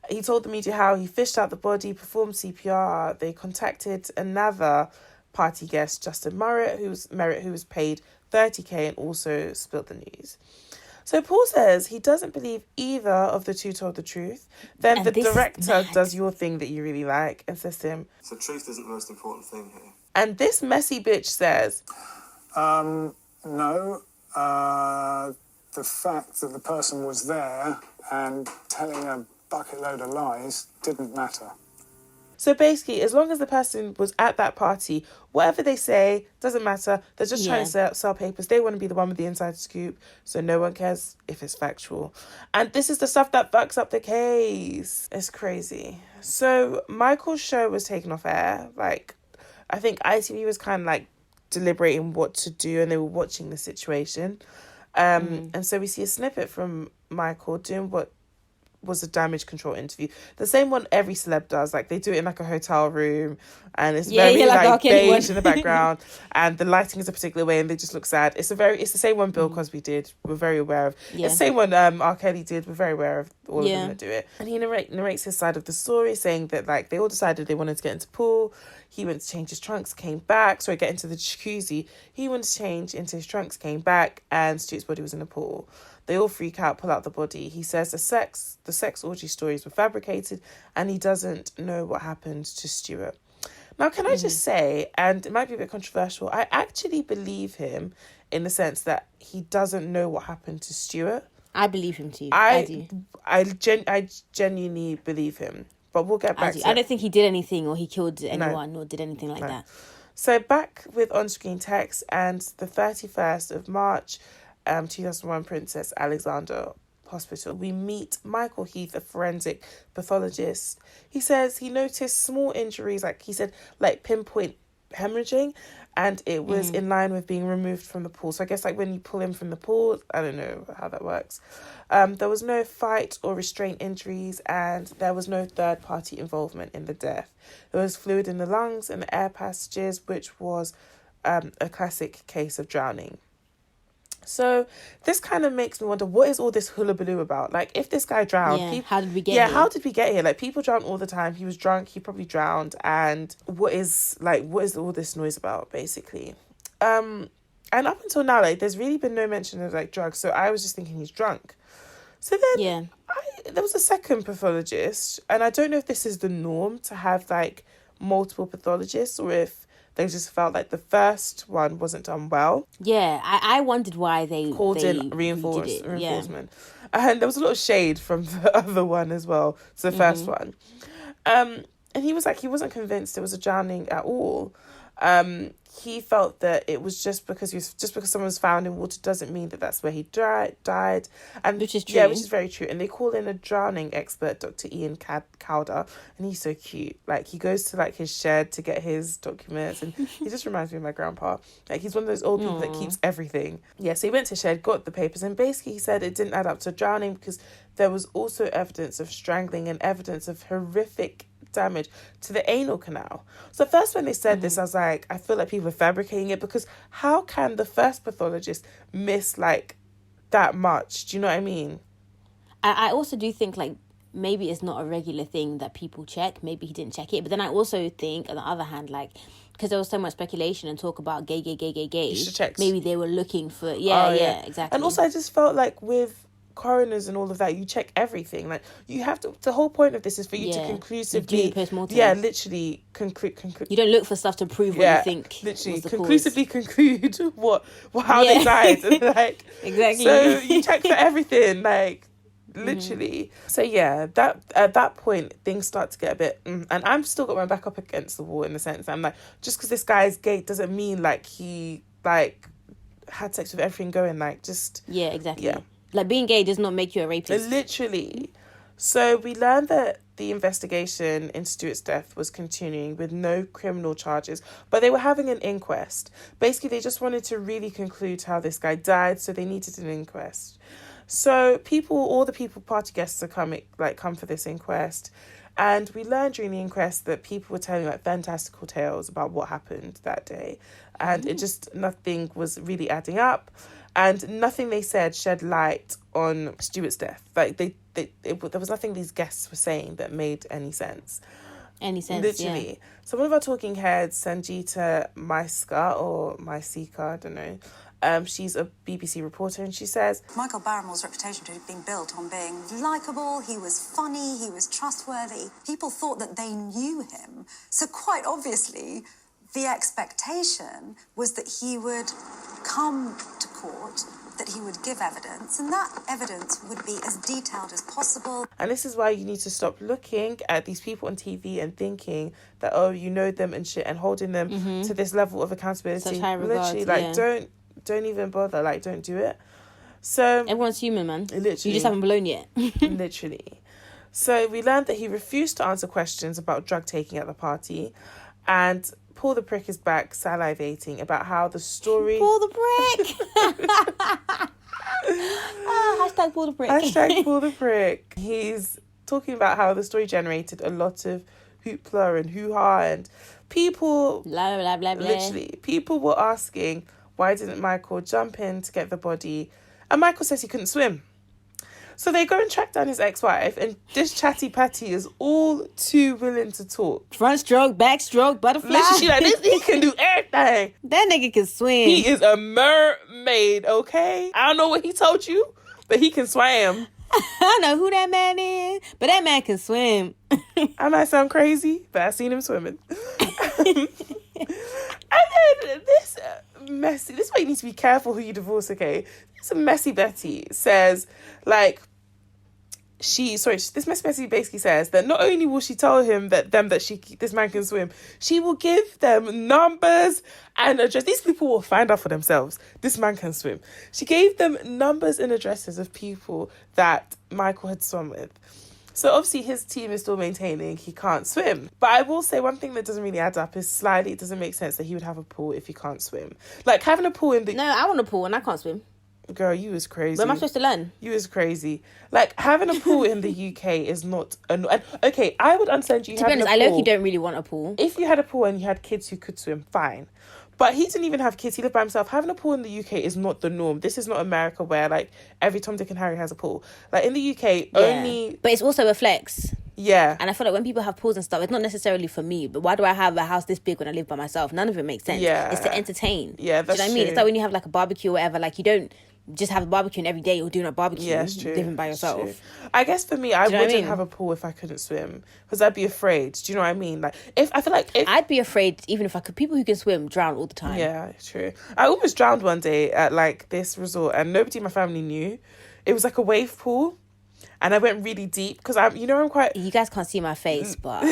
He told the media how he fished out the body, performed CPR. They contacted another party guest, Justin Merritt, who was paid $30,000 and also spilled the news. So Paul says he doesn't believe either of the two told the truth. Then the director does your thing that you really like and says to him, so truth isn't the most important thing here. And this messy bitch says, no. The fact that the person was there and telling a bucket load of lies didn't matter. So basically, as long as the person was at that party, whatever they say doesn't matter. They're just trying to sell papers. They want to be the one with the inside scoop, so no one cares if it's factual. And this is the stuff that fucks up the case. It's crazy. So Michael's show was taken off air. Like, I think ITV was kind of like deliberating what to do, and they were watching the situation. And so we see a snippet from Michael doing what was a damage control interview. The same one every celeb does. Like, they do it in like a hotel room and it's very like beige in the background and the lighting is a particular way and they just look sad. It's the same one Bill Cosby did. We're very aware of. It's the same one R. Kelly did. We're very aware of all of them that do it. And he narrates his side of the story, saying that like they all decided they wanted to get into pool. He went to change his trunks, came back. Sorry, get into the jacuzzi. He went to change into his trunks, came back, and Stuart's body was in the pool. They all freak out, pull out the body. He says the sex orgy stories were fabricated and he doesn't know what happened to Stuart. Now, can I just say, and it might be a bit controversial, I actually believe him in the sense that he doesn't know what happened to Stuart. I believe him too. I do. I genuinely believe him. But we'll get back to it. I don't think he did anything or he killed anyone or did anything like that. So back with on-screen text, and the 31st of March, 2001, Princess Alexandra hospital. We meet Michael Heath, a forensic pathologist. He says he noticed small injuries, like he said, like pinpoint hemorrhaging, and it was in line with being removed from the pool. So I guess like when you pull him from the pool, I don't know how that works. There was no fight or restraint injuries, and there was no third party involvement in the death. There was fluid in the lungs and the air passages, which was a classic case of drowning. So this kind of makes me wonder, what is all this hullabaloo about? Like, if this guy drowned... how did we get here? how did we get here? Like, people drown all the time. He was drunk. He probably drowned. And what is all this noise about, basically? And up until now, like, there's really been no mention of, like, drugs. So I was just thinking he's drunk. So then there was a second pathologist. And I don't know if this is the norm to have, like, multiple pathologists, or if they just felt like the first one wasn't done well. Yeah, I wondered why they called in reinforcement. And there was a lot of shade from the other one as well, so the first one. And he was like, he wasn't convinced it was a drowning at all. He felt that it was just because someone was found in water doesn't mean that that's where he died. And which is true. Yeah, which is very true. And they call in a drowning expert, Dr. Ian Cowder, and he's so cute. Like, he goes to like his shed to get his documents, and he just reminds me of my grandpa. Like, he's one of those old people that keeps everything. Yeah, so he went to shed, got the papers, and basically he said it didn't add up to drowning because there was also evidence of strangling and evidence of horrific damage to the anal canal. So first when they said this, I was like, I feel like people are fabricating it, because how can the first pathologist miss like that much? Do you know what I mean? I also do think like maybe it's not a regular thing that people check. Maybe he didn't check it. But then I also think, on the other hand, like, because there was so much speculation and talk about gay, You should check. maybe they were looking for exactly. And also I just felt like with coroners and all of that, you check everything. Like, you have to, the whole point of this is for you to conclusively literally conclude. You don't look for stuff to prove what you think literally was the conclusively conclude how they died. Like, exactly. So you check for everything, like, literally. So yeah, that at that point things start to get a bit and I'm still got my back up against the wall, in the sense I'm like, just because this guy's gay doesn't mean like he like had sex with everything going, like, just exactly. Like, being gay does not make you a rapist. Literally. So we learned that the investigation into Stuart's death was continuing with no criminal charges, but they were having an inquest. Basically, they just wanted to really conclude how this guy died, so they needed an inquest. So all the party guests are come for this inquest. And we learned during the inquest that people were telling like fantastical tales about what happened that day. And it just, nothing was really adding up. And nothing they said shed light on Stuart's death. Like, there was nothing these guests were saying that made any sense. Literally. Yeah. So one of our talking heads, Sanjita Maisika, I don't know. She's a BBC reporter, and she says, Michael Barrymore's reputation had been built on being likeable, he was funny, he was trustworthy. People thought that they knew him. So quite obviously, the expectation was that he would come to court, that he would give evidence, and that evidence would be as detailed as possible. And this is why you need to stop looking at these people on TV and thinking that, oh, you know them and shit, and holding them to this level of accountability. Such high regards, literally, like, don't even bother, like, don't do it. So everyone's human, man. Literally. You just haven't blown yet. Literally. So we learned that he refused to answer questions about drug taking at the party, and Paul the Prick is back salivating about how the story... Paul the Prick! Hashtag Paul the Prick. Hashtag Paul the Prick. He's talking about how the story generated a lot of hoopla and hoo-ha, and people... Blah, blah, blah, blah. Literally, people were asking, why didn't Michael jump in to get the body? And Michael says he couldn't swim. So they go and track down his ex-wife, and this chatty patty is all too willing to talk. Front stroke, back stroke, butterfly. Literally, she like, this nigga can do everything. That nigga can swim. He is a mermaid, okay? I don't know what he told you, but he can swim. I don't know who that man is, but that man can swim. I might sound crazy, but I seen him swimming. And then this is why you need to be careful who you divorce, okay? This messy Betty says, like, this Miss Bessie basically says that not only will she tell him that this man can swim, she will give them numbers and address. These people will find out for themselves. This man can swim. She gave them numbers and addresses of people that Michael had swum with. So obviously his team is still maintaining he can't swim. But I will say one thing that doesn't really add up is slightly it doesn't make sense that he would have a pool if he can't swim. Like having a pool in the... No, I want a pool and I can't swim. Girl, you was crazy. Where am I supposed to learn? You was crazy. Like, having a pool in the UK is not... okay, I would understand you to be honest, I low-key don't really want a pool. If you had a pool and you had kids who could swim, fine. But he didn't even have kids. He lived by himself. Having a pool in the UK is not the norm. This is not America where, like, every Tom, Dick and Harry has a pool. Like, in the UK, only... But it's also a flex. Yeah. And I feel like when people have pools and stuff, it's not necessarily for me. But why do I have a house this big when I live by myself? None of it makes sense. Yeah. It's to entertain. Yeah, that's do you know what I mean? It's like when you have, like, a barbecue or whatever. Like, you don't just have a barbecue and every day you're doing a barbecue. Yeah, it's true. Living by yourself. True. I guess for me, I wouldn't mean? have a pool if I couldn't swim. Because I'd be afraid. Do you know what I mean? Like, I'd be afraid even if I could. People who can swim drown all the time. Yeah, true. I almost drowned one day at, like, this resort and nobody in my family knew. It was like a wave pool. And I went really deep because I'm quite... You guys can't see my face, but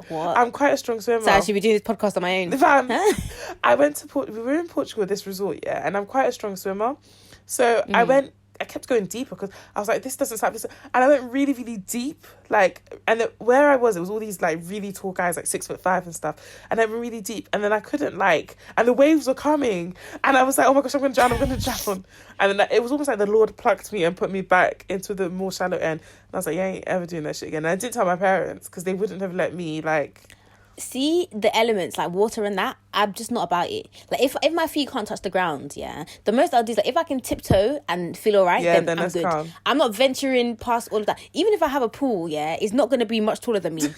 what? I'm quite a strong swimmer. So I should be doing this podcast on my own. We were in Portugal at this resort, yeah, and I'm quite a strong swimmer. So I kept going deeper because I was like, this doesn't stop. And I went really, really deep. Like, and where I was, it was all these like really tall guys, like 6'5" and stuff. And I went really deep. And then I couldn't and the waves were coming. And I was like, oh my gosh, I'm going to drown. And then it was almost like the Lord plucked me and put me back into the more shallow end. And I was like, yeah, I ain't ever doing that shit again. And I didn't tell my parents because they wouldn't have let me see the elements like water and that. I'm just not about it. Like if my feet can't touch the ground, yeah, the most I'll do is like if I can tiptoe and feel all right, then I'm good. Calm. I'm not venturing past all of that. Even if I have a pool, yeah, it's not going to be much taller than me.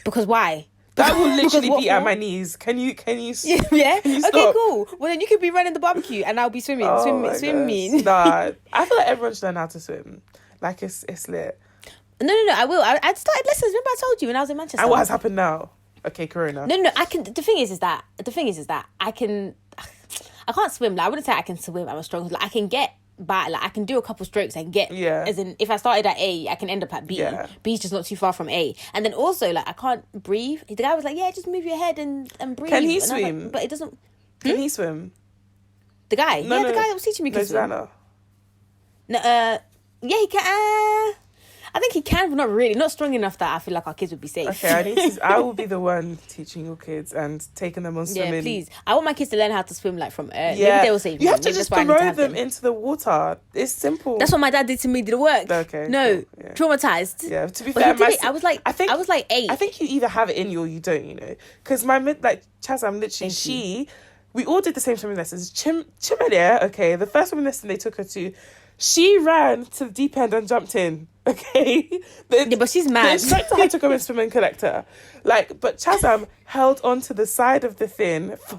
Because why? That will literally be at my knees. Can you yeah? Can you stop? Okay, cool. Well then you could be running the barbecue and I'll be swimming. Swimming. Nah, I feel like everyone should learn how to swim. Like it's lit. No, I will. I started lessons. Remember I told you when I was in Manchester. And what has happened now? Okay, Corona. No, I can. The thing is that I can't swim. Like I wouldn't say I can swim. I'm a strong. Like I can get by. Like I can do a couple strokes and get. Yeah. As in, if I started at A, I can end up at B. Yeah. B's just not too far from A. And then also like I can't breathe. The guy was like, "Yeah, just move your head and breathe." Can he and swim? Like, but it doesn't. Can he swim? The guy. The guy that was teaching me can swim. No, yeah, he can. I think he can, but not really. Not strong enough that I feel like our kids would be safe. Okay, I will be the one teaching your kids and taking them on swimming. Yeah, please. I want my kids to learn how to swim like from early. Yeah. Maybe they will save me. You have to just throw them into the water. It's simple. That's what my dad did to me. Did it work? Okay. No. Cool. Yeah. Traumatized. Yeah. To be fair, I was like 8. I think you either have it in you or you don't. You know, because Chazam literally we all did the same swimming lessons. Chimalia, okay, the first swimming lesson they took her to, she ran to the deep end and jumped in. Okay, but she's mad. The instructor had to go and swim and collect her. But Chazam held onto the side of the fin for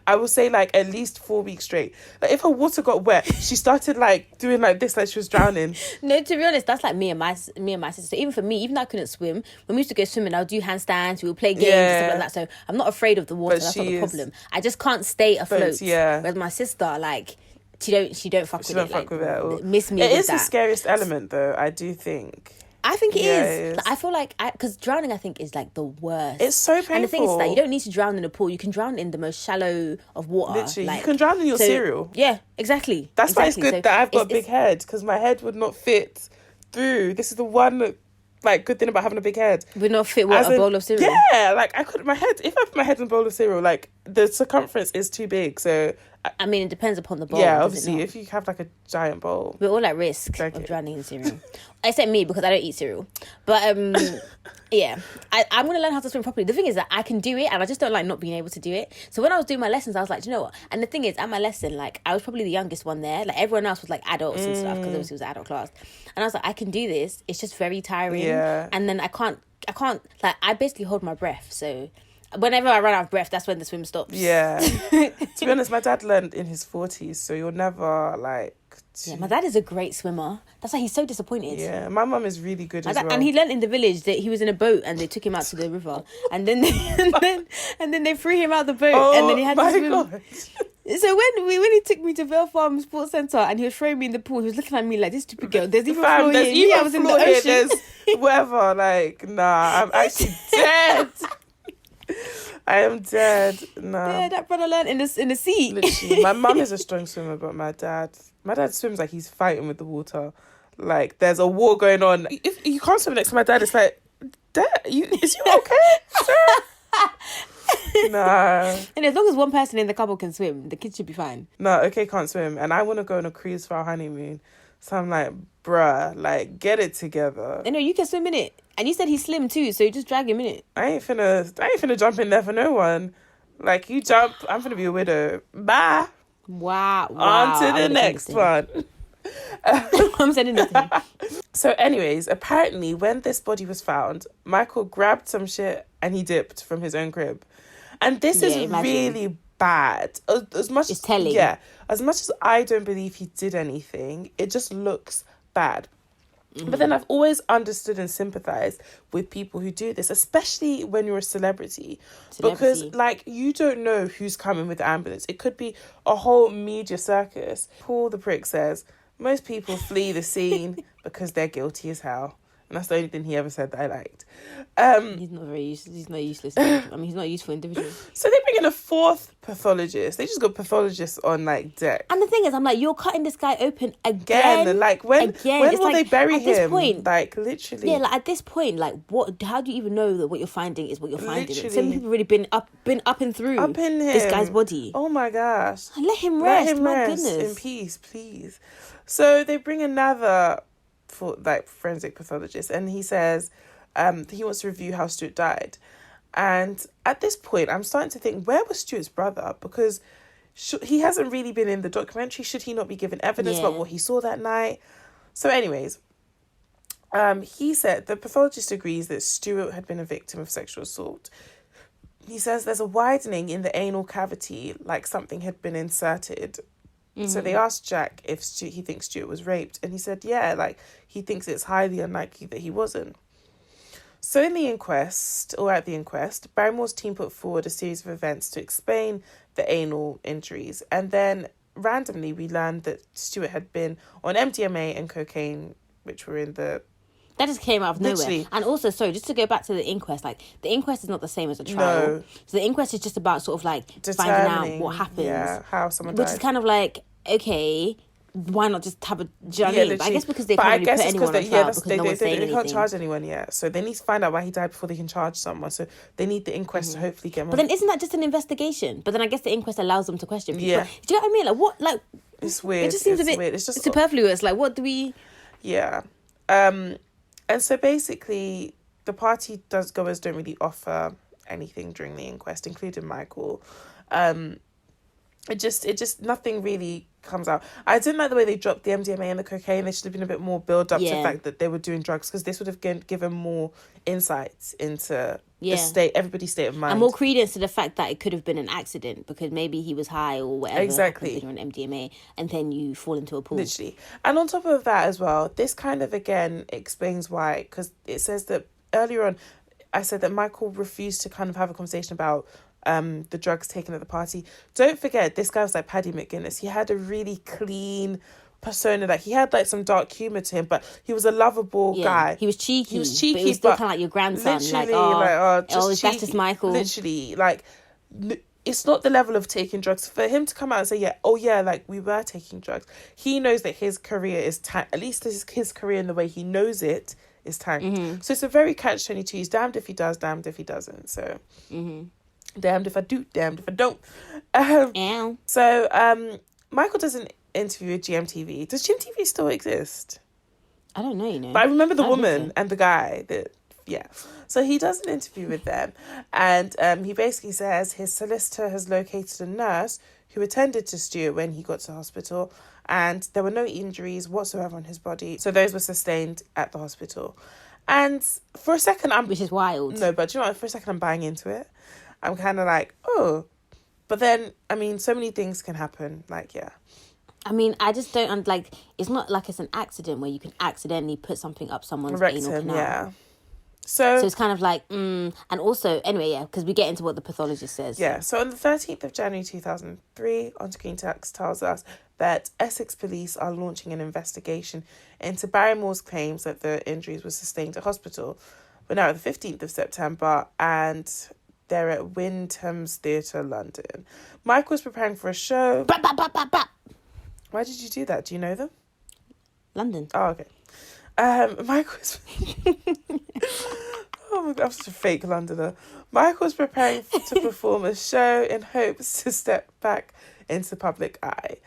I will say at least 4 weeks straight. If her water got wet, she started doing this, she was drowning. No, to be honest, that's me and my sister. Even for me, even though I couldn't swim, when we used to go swimming, I'll do handstands, we would play games and stuff like that. So I'm not afraid of the water. That's not the problem. I just can't stay afloat. Yeah. Whereas my sister, she don't fuck with it at all. Miss me. It is the scariest element, though. I do think. I think it is. I feel because drowning, I think, is the worst. It's so painful. And the thing is that you don't need to drown in a pool. You can drown in the most shallow of water. Literally, you can drown in your cereal. Yeah, exactly. That's why it's good that I've got a big head, because my head would not fit through. This is the one good thing about having a big head. Would not fit a bowl of cereal. Yeah, I could. My head. If I put my head in a bowl of cereal, the circumference is too big. So. I mean, it depends upon the bowl. Yeah, obviously, if you have a giant bowl. We're all at risk of drowning in cereal. Except me, because I don't eat cereal. But, yeah. I'm going to learn how to swim properly. The thing is that I can do it, and I just don't like not being able to do it. So when I was doing my lessons, I was like, do you know what? And the thing is, at my lesson, I was probably the youngest one there. Everyone else was adults and stuff, because obviously it was an adult class. And I was like, I can do this. It's just very tiring. Yeah. And then I can't, I basically hold my breath, so... Whenever I run out of breath, that's when the swim stops. Yeah. To be honest, my dad learned in his 40s, so you're never Yeah, my dad is a great swimmer. That's why he's so disappointed. Yeah, my mum is really good as well. And he learned in the village that he was in a boat and they took him out to the river, and then they threw him out the boat, and then he had to swim. God. So when he took me to Vale Farm Sports Centre and he was throwing me in the pool, he was looking at me like, this stupid girl, there's even floor There's here. even Me, I was in the floor here, ocean. there's whatever. Like, nah, I'm actually dead. I am dead. Nah. Yeah, that brother learned in the sea. Literally, my mum is a strong swimmer, but my dad swims like he's fighting with the water. Like, there's a war going on. If you can't swim next to my dad, it's like, Dad, is you okay, sir? Nah. And as long as one person in the couple can swim, the kids should be fine. No, okay, can't swim. And I want to go on a cruise for our honeymoon. So I'm like, bruh, like, get it together. I know, you can swim in it. And you said he's slim too, so you just drag him in it. I ain't finna jump in there for no one. Like, you jump, I'm finna be a widow. Bye. Wow. On to the next one. I'm sending it to him. So anyways, apparently when this body was found, Michael grabbed some shit and he dipped from his own crib. And this is really bad. As much It's telling. Yeah. As much as I don't believe he did anything, it just looks bad. But then I've always understood and sympathized with people who do this, especially when you're a celebrity. Because, like, you don't know who's coming with the ambulance. It could be a whole media circus. Paul the prick says, most people flee the scene because they're guilty as hell. And that's the only thing he ever said that I liked. He's not very useless. He's not useless. I mean, he's not a useful individual. So they bring in a fourth pathologist. They just got pathologists on, like, deck. And the thing is, I'm like, you're cutting this guy open again. Like, when will they bury him? This point, like, literally. Yeah, like, at this point, like, what? How do you even know that what you're finding is what you're finding? Literally. Some people really been up and through this guy's body. Oh my gosh. Let him rest. Let him my rest goodness. in peace, please. So they bring another forensic pathologist, and he says he wants to review how Stuart died. And at this point, I'm starting to think, where was Stuart's brother? Because he hasn't really been in the documentary. Should he not be given evidence about what he saw that night? So anyways, he said the pathologist agrees that Stuart had been a victim of sexual assault. He says there's a widening in the anal cavity, like something had been inserted. So they asked Jack if he thinks Stuart was raped, and he said, yeah, like, he thinks it's highly unlikely that he wasn't. So at the inquest, Barrymore's team put forward a series of events to explain the anal injuries, and then randomly we learned that Stuart had been on MDMA and cocaine, which were in the... That just came out of nowhere. Literally. And also, sorry, just to go back to the inquest, like, the inquest is not the same as a trial. No. So the inquest is just about sort of, like, finding out what happens. Yeah, how someone died. Which is kind of like, okay, why not just have a... Do you know what I mean? But I guess because they can't really put anyone on trial because no one's saying anything. They can't charge anyone yet. So they need to find out why he died before they can charge someone. So they need the inquest to hopefully get more. But then isn't that just an investigation? But then I guess the inquest allows them to question people. Yeah. Do you know what I mean? Like, what... Like, it's weird. It just seems a bit weird. It's just superfluous. Like, what do we... Yeah. And so basically, the party goers don't really offer anything during the inquest, including Michael. It just nothing really comes out. I didn't like the way they dropped the MDMA and the cocaine. They should have been a bit more build up to the fact that they were doing drugs, because this would have given more insights into everybody's state of mind. And more credence to the fact that it could have been an accident, because maybe he was high or whatever. Exactly. You're on MDMA and then you fall into a pool. Literally. And on top of that as well, this kind of again explains why, because it says that earlier on, I said that Michael refused to kind of have a conversation about the drugs taken at the party. Don't forget, this guy was like Paddy McGuinness. He had a really clean persona, that he had like some dark humor to him, but he was a lovable guy. He was cheeky. But it was still kind of like your grandson. That's just Michael. Literally, like, it's not the level of taking drugs. For him to come out and say, like, we were taking drugs. He knows that his career is at least his career in the way he knows it is tanked. So it's a very catch-22. He's damned if he does, damned if he doesn't. So damned if I do, damned if I don't. So Michael does an interview with GMTV. Does GMTV still exist? I don't know, you know. But I remember the woman and the guy So he does an interview with them, and he basically says his solicitor has located a nurse who attended to Stuart when he got to hospital, and there were no injuries whatsoever on his body. So those were sustained at the hospital. And for a second, which is wild. No, but you know what? For a second, I'm buying into it. I'm kind of like, oh. But then, I mean, so many things can happen. Like, yeah. I mean, I just don't, like, it's not like it's an accident where you can accidentally put something up someone's anal canal. Yeah. So it's kind of like, and also, anyway, yeah, because we get into what the pathologist says. Yeah, so on the 13th of January 2003, On Screen Text tells us that Essex police are launching an investigation into Barrymore's claims that the injuries were sustained at hospital. We're now at the 15th of September and they're at Wyndham's Theatre, London. Michael's preparing for a show. Bap, bap, bap, bap, bap. Why did you do that? Do you know them? London. Oh, okay. Michael's... Oh my God, I'm such a fake Londoner. Michael's preparing to perform a show in hopes to step back into the public eye.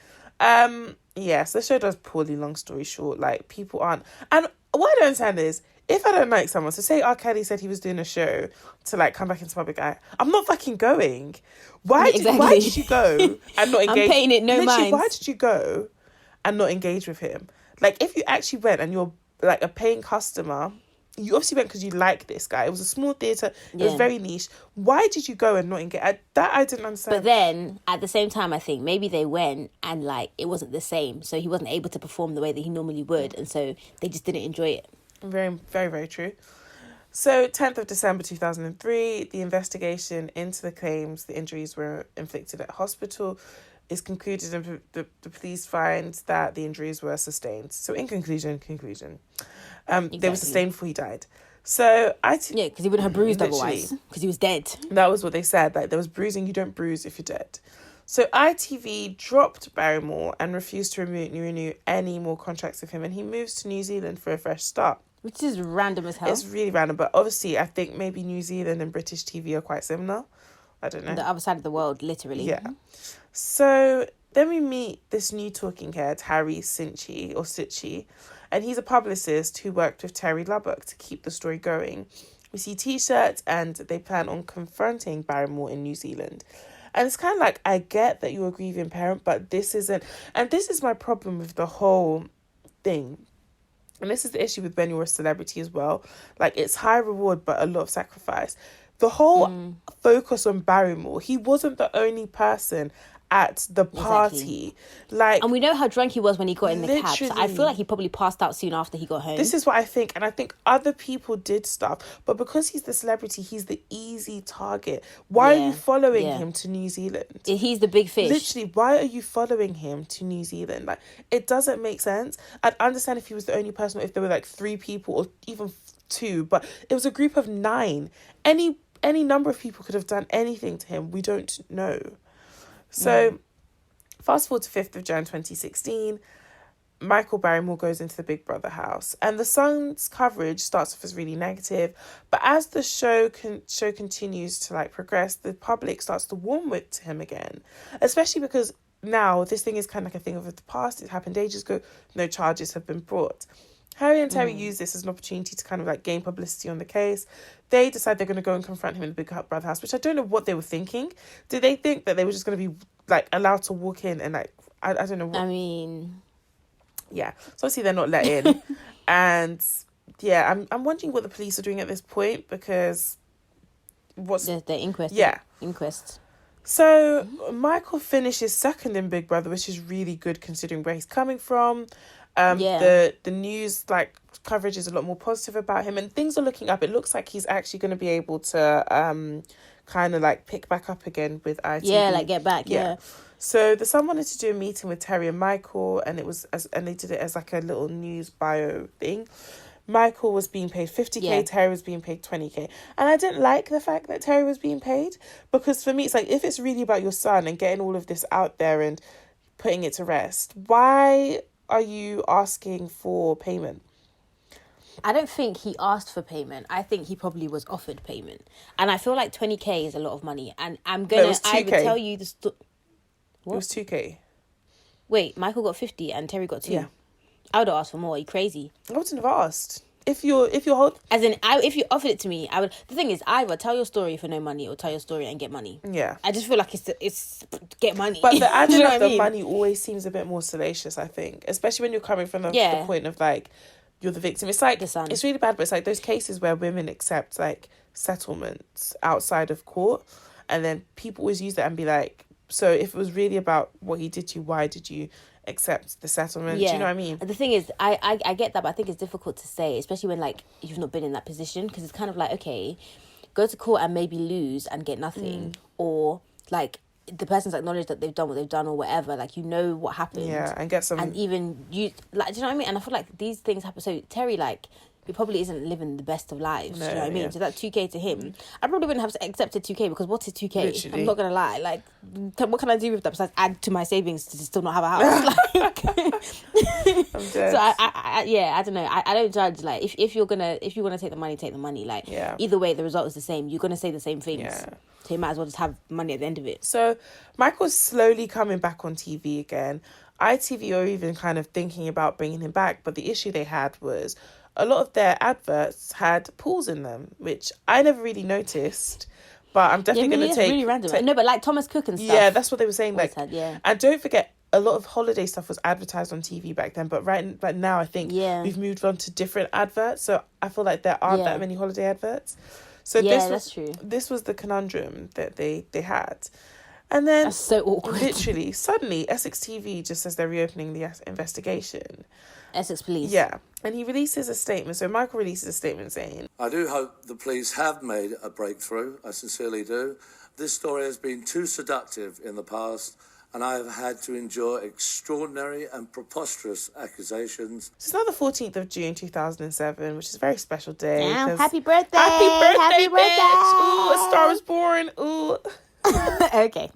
Yes, the show does poorly, long story short. Like, people aren't... And what I don't understand is, if I don't like someone, so say R. Kelly said he was doing a show to, like, come back into the public eye, I'm not fucking going. Why did you go and not engage? I'm paying it no mind. Why did you go and not engage with him? Like, if you actually went and you're, like, a paying customer... You obviously went because you like this guy. It was a small theatre. It was very niche. Why did you go and not engage? That I didn't understand. But then, at the same time, I think maybe they went and, like, it wasn't the same. So he wasn't able to perform the way that he normally would. And so they just didn't enjoy it. Very, very, very true. So, 10th of December 2003, the investigation into the claims the injuries were inflicted at hospital is concluded and the police find that the injuries were sustained. So, in conclusion, they were sustained before he died. So, because he wouldn't have bruised otherwise, because he was dead. That was what they said. Like, there was bruising. You don't bruise if you're dead. So, ITV dropped Barrymore and refused to renew any more contracts with him. And he moves to New Zealand for a fresh start. Which is random as hell. It's really random. But obviously, I think maybe New Zealand and British TV are quite similar. I don't know. The other side of the world, literally. Yeah. So, then we meet this new talking head, Harry Sitchie. And he's a publicist who worked with Terry Lubbock to keep the story going. We see T-shirts and they plan on confronting Barrymore in New Zealand. And it's kind of like, I get that you're a grieving parent, but this isn't... And this is my problem with the whole thing. And this is the issue with when you're a celebrity as well. Like, it's high reward, but a lot of sacrifice. The whole focus on Barrymore, he wasn't the only person at the party. Exactly. Like, and we know how drunk he was when he got in the cab. So I feel like he probably passed out soon after he got home. This is what I think. And I think other people did stuff. But because he's the celebrity, he's the easy target. Why are you following him to New Zealand? He's the big fish. Literally, why are you following him to New Zealand? Like, it doesn't make sense. I'd understand if he was the only person, or if there were like 3 people or even 2. But it was a group of 9. Any number of people could have done anything to him. We don't know. So, fast forward to 5th of Jan 2016, Michael Barrymore goes into the Big Brother house. And the Sun's coverage starts off as really negative. But as the show continues to, like, progress, the public starts to warm to him again. Especially because now this thing is kind of like a thing of the past. It happened ages ago. No charges have been brought. Harry and Terry use this as an opportunity to kind of like gain publicity on the case. They decide they're going to go and confront him in the Big Brother house, which I don't know what they were thinking. Did they think that they were just going to be like allowed to walk in and like, I don't know what. I mean, yeah. So obviously they're not let in. And yeah, I'm wondering what the police are doing at this point, because the inquest. Yeah. Inquest. So Michael finishes second in Big Brother, which is really good considering where he's coming from. The news like coverage is a lot more positive about him, and things are looking up. It looks like he's actually going to be able to kind of like pick back up again with ITV. Yeah, like get back. Yeah. So the Sun wanted to do a meeting with Terry and Michael, and they did it as like a little news bio thing. Michael was being paid 50k, Terry was being paid 20k. And I didn't like the fact that Terry was being paid, because for me it's like, if it's really about your son and getting all of this out there and putting it to rest, why are you asking for payment? I don't think he asked for payment. I think he probably was offered payment. And I feel like 20k is a lot of money. And I'm going to either tell you the story. It was 2k. Wait, Michael got 50 and Terry got 2. Yeah. I would have asked for more. Are you crazy? I wouldn't have asked. If you're as in, if you offered it to me, I would. The thing is, either tell your story for no money or tell your story and get money. Yeah. I just feel like it's get money. But the adding of the money always seems a bit more salacious, I think, especially when you're coming from the point of like you're the victim. It's like it's really bad, but it's like those cases where women accept like settlements outside of court, and then people always use that and be like, so if it was really about what he did to you, why did you accept the settlement. Do you know what I mean? The thing is, I get that, but I think it's difficult to say, especially when like you've not been in that position, because it's kind of like, okay, go to court and maybe lose and get nothing, or like the person's acknowledged that they've done what they've done or whatever, like, you know what happened, and get some, and even you, like, do you know what I mean? And I feel like these things happen. So Terry, like, he probably isn't living the best of lives. Do you know what I mean? So that 2K to him, I probably wouldn't have accepted 2K, because what is 2K? Literally. I'm not gonna lie. Like, what can I do with that besides add to my savings to still not have a house? Like, I'm dead. so I don't know. I don't judge. Like, if you want to take the money, take the money. Like, either way, the result is the same. You're gonna say the same things. Yeah. So you might as well just have money at the end of it. So Michael's slowly coming back on TV again. ITV are even kind of thinking about bringing him back, but the issue they had was a lot of their adverts had pools in them, which I never really noticed. But I'm definitely going to take... really random. No, but like Thomas Cook and stuff. Yeah, that's what they were saying. Like, had. And don't forget, a lot of holiday stuff was advertised on TV back then. But right now, I think we've moved on to different adverts. So I feel like there aren't that many holiday adverts. So that's true. This was the conundrum that they had. And then... That's so awkward. Literally, suddenly, Essex TV just says they're reopening the investigation. Essex Police. Yeah. And he releases a statement. So Michael releases a statement saying, I do hope the police have made a breakthrough. I sincerely do. This story has been too seductive in the past, and I have had to endure extraordinary and preposterous accusations. It's now the 14th of June 2007, which is a very special day. Yeah, happy birthday! Happy birthday, bitch! Ooh, a star was born. Ooh. Okay.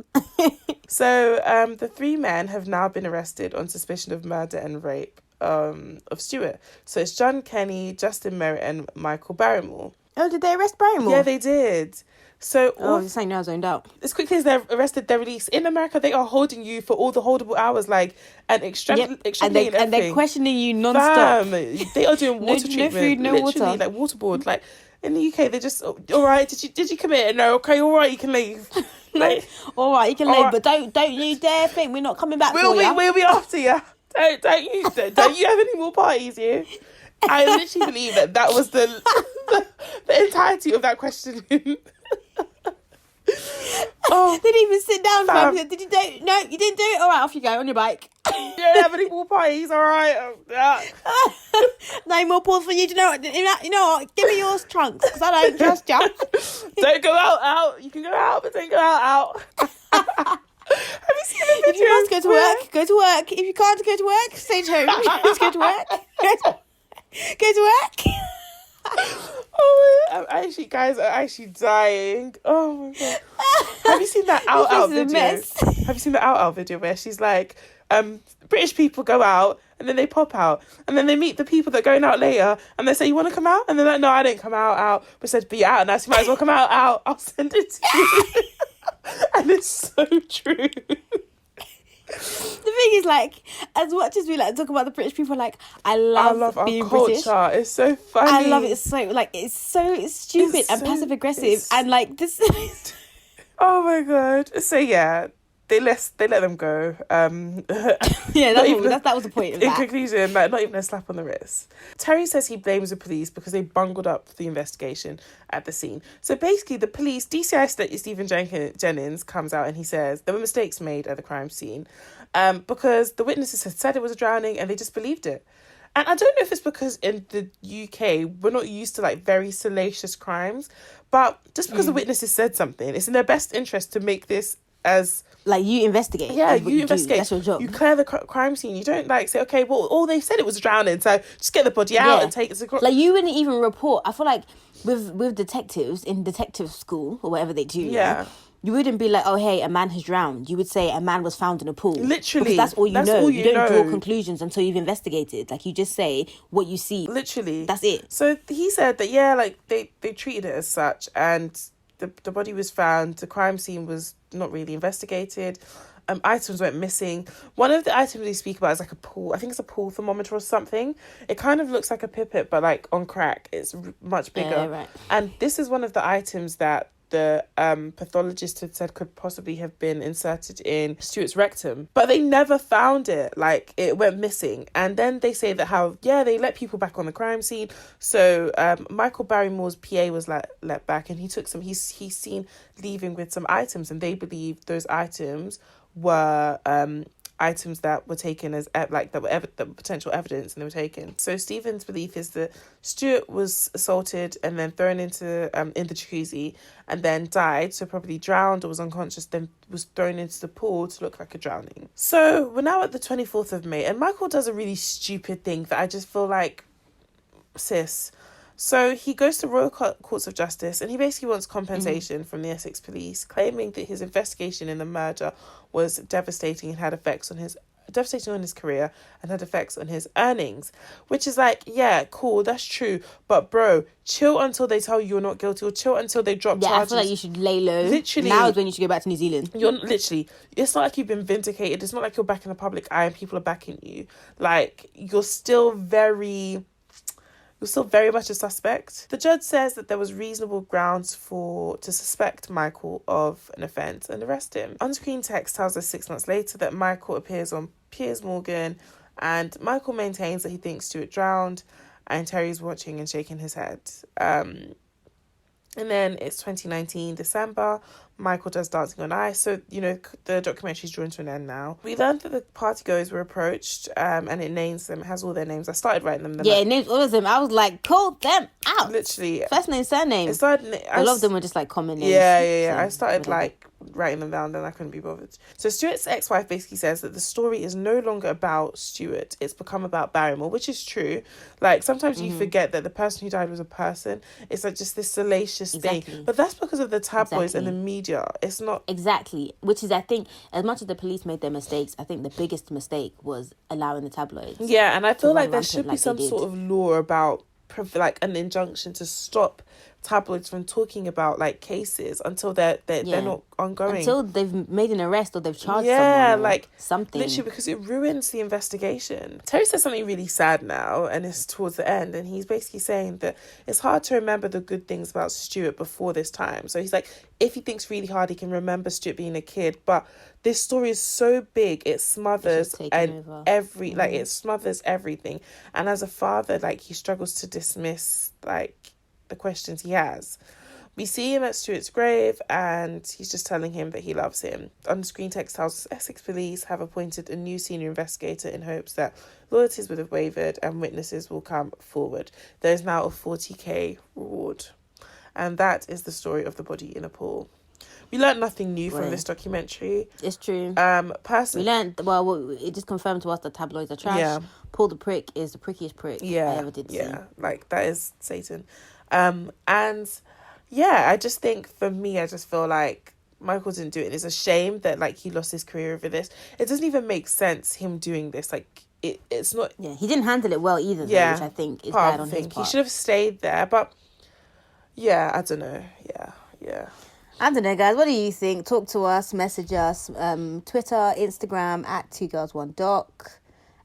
So the three men have now been arrested on suspicion of murder and rape of Stuart. So it's John Kenny, Justin Merritt and Michael Barrymore. Oh, did they arrest Barrymore? Yeah, they did. So just saying, now I zoned out. As quickly as they're arrested, they're released. In America, they are holding you for all the holdable hours, like, and extrapolating and they're questioning you non-stop. They are doing water treatment. No food, no literally, water. Like waterboard. Like in the UK, they're just all right. Did you commit? No, okay, all right, you can leave. Like, all right, you can leave, but don't you dare think we're not coming back for you. We'll be after you. Don't you have any more parties, you? I literally believe that was the entirety of that question. Oh, they didn't even sit down. Did you do? No, you didn't do it. All right, off you go on your bike. You don't have any more parties, all right? No more pause for you. You know what? Give me your trunks, because I don't trust you. Don't go out. You can go out, but don't go out. Have you seen the video? If you must go to work, go to work. If you can't go to work, stay at home. Just go to work. Go to work. I'm actually dying. Oh my god! Have you seen that out video? Have you seen the out video where she's like, British people go out and then they pop out and then they meet the people that are going out later and they say, you want to come out? And they're like, no, I didn't come out. But said, be out now, so you might as well come out. I'll send it to you. And it's so true. The thing is, like, as much as we like talk about the British people, like, I love being our culture. British. It's so funny. I love it. It's so stupid and passive aggressive, and like this. Oh my god! So yeah, they let them go. Yeah, that was the point of in that. conclusion, like, not even a slap on the wrist. Terry says he blames the police because they bungled up the investigation at the scene. So basically, the police, DCI Stephen Jennings comes out and he says there were mistakes made at the crime scene, because the witnesses had said it was a drowning and they just believed it. And I don't know if it's because in the UK we're not used to like very salacious crimes, but just because the witnesses said something, it's in their best interest to make this as like, you investigate. Yeah, you investigate. That's your job. You clear the crime scene. You don't like say, okay, well, they said it was drowning, so just get the body out and take it to like, you wouldn't even report. I feel like with detectives in detective school or whatever they do, you wouldn't be like, oh, hey, a man has drowned. You would say a man was found in a pool. Literally. Because that's all you know. You don't draw conclusions until you've investigated. Like, you just say what you see. Literally. That's it. So he said that, like, they treated it as such, and the body was found. The crime scene was not really investigated. Items went missing. One of the items they speak about is like a pool. I think it's a pool thermometer or something. It kind of looks like a pipette, but like on crack. It's much bigger. Right. And this is one of the items that the pathologist had said could possibly have been inserted in Stuart's rectum, but they never found it. Like, it went missing. And then they say that they let people back on the crime scene. So Michael Barrymore's PA was let back, and he took some. He's seen leaving with some items, and they believe those items were items that were taken as that were the potential evidence, and they were taken. So Stephen's belief is that Stuart was assaulted and then thrown into in the jacuzzi and then died, so probably drowned or was unconscious, then was thrown into the pool to look like a drowning. So we're now at the 24th of May, and Michael does a really stupid thing that I just feel like, sis. So he goes to Royal Courts of Justice and he basically wants compensation from the Essex Police, claiming that his investigation in the murder was devastating and had effects on his career and had effects on his earnings. Which is like, yeah, cool, that's true. But bro, chill until they tell you you're not guilty, or chill until they drop charges. I feel like you should lay low. Literally. Now is when you should go back to New Zealand. It's not like you've been vindicated. It's not like you're back in the public eye and people are backing you. Like, you're still very much a suspect. The judge says that there was reasonable grounds to suspect Michael of an offence and arrest him. On-screen text tells us 6 months later that Michael appears on Piers Morgan, and Michael maintains that he thinks Stuart drowned, and Terry's watching and shaking his head. And then it's 2019, December. Michael does Dancing on Ice. So, the documentary's drawn to an end now. We learned that the partygoers were approached, and it names them. It has all their names. I started writing them. It names all of them. I was like, call them out. Literally. First name, surname. A lot of them were just like common names. Yeah. I started writing them down, then I couldn't be bothered. So Stuart's ex-wife basically says that the story is no longer about Stuart. It's become about Barrymore, which is true. Like, sometimes you forget that the person who died was a person. It's like just this salacious thing. But that's because of the tabloids and the media. It's not... Exactly. Which is, I think, as much as the police made their mistakes, I think the biggest mistake was allowing the tabloids. Yeah, and I feel like there should be some sort of law about, like, an injunction to stop tabloids from talking about like cases until they're not ongoing, until they've made an arrest or they've charged someone, like something, literally, because it ruins the investigation. Terry says something really sad now, and it's towards the end, and he's basically saying that it's hard to remember the good things about Stuart before this time. So he's like, if he thinks really hard, he can remember Stuart being a kid, but this story is so big, it smothers it smothers everything. And as a father, like, he struggles to dismiss like the questions he has. We see him at Stuart's grave and he's just telling him that he loves him. On screen text tells us Essex Police have appointed a new senior investigator in hopes that loyalties would have wavered and witnesses will come forward. There is now a 40k reward. And that is the story of the body in a pool. We learned nothing new from this documentary. It's true. Personally, we learned, it just confirmed to us that tabloids are trash. Yeah. Paul the Prick is the prickiest prick I ever did see. Yeah, like, that is Satan. And yeah, I just think, for me, I just feel like Michael didn't do it. It's a shame that like he lost his career over this. It doesn't even make sense, him doing this. Like, it's not... Yeah, he didn't handle it well either, though, which I think is bad on his part. He should have stayed there, but yeah, I don't know. Yeah. I don't know, guys. What do you think? Talk to us, message us. Twitter, Instagram, @2girls1doc.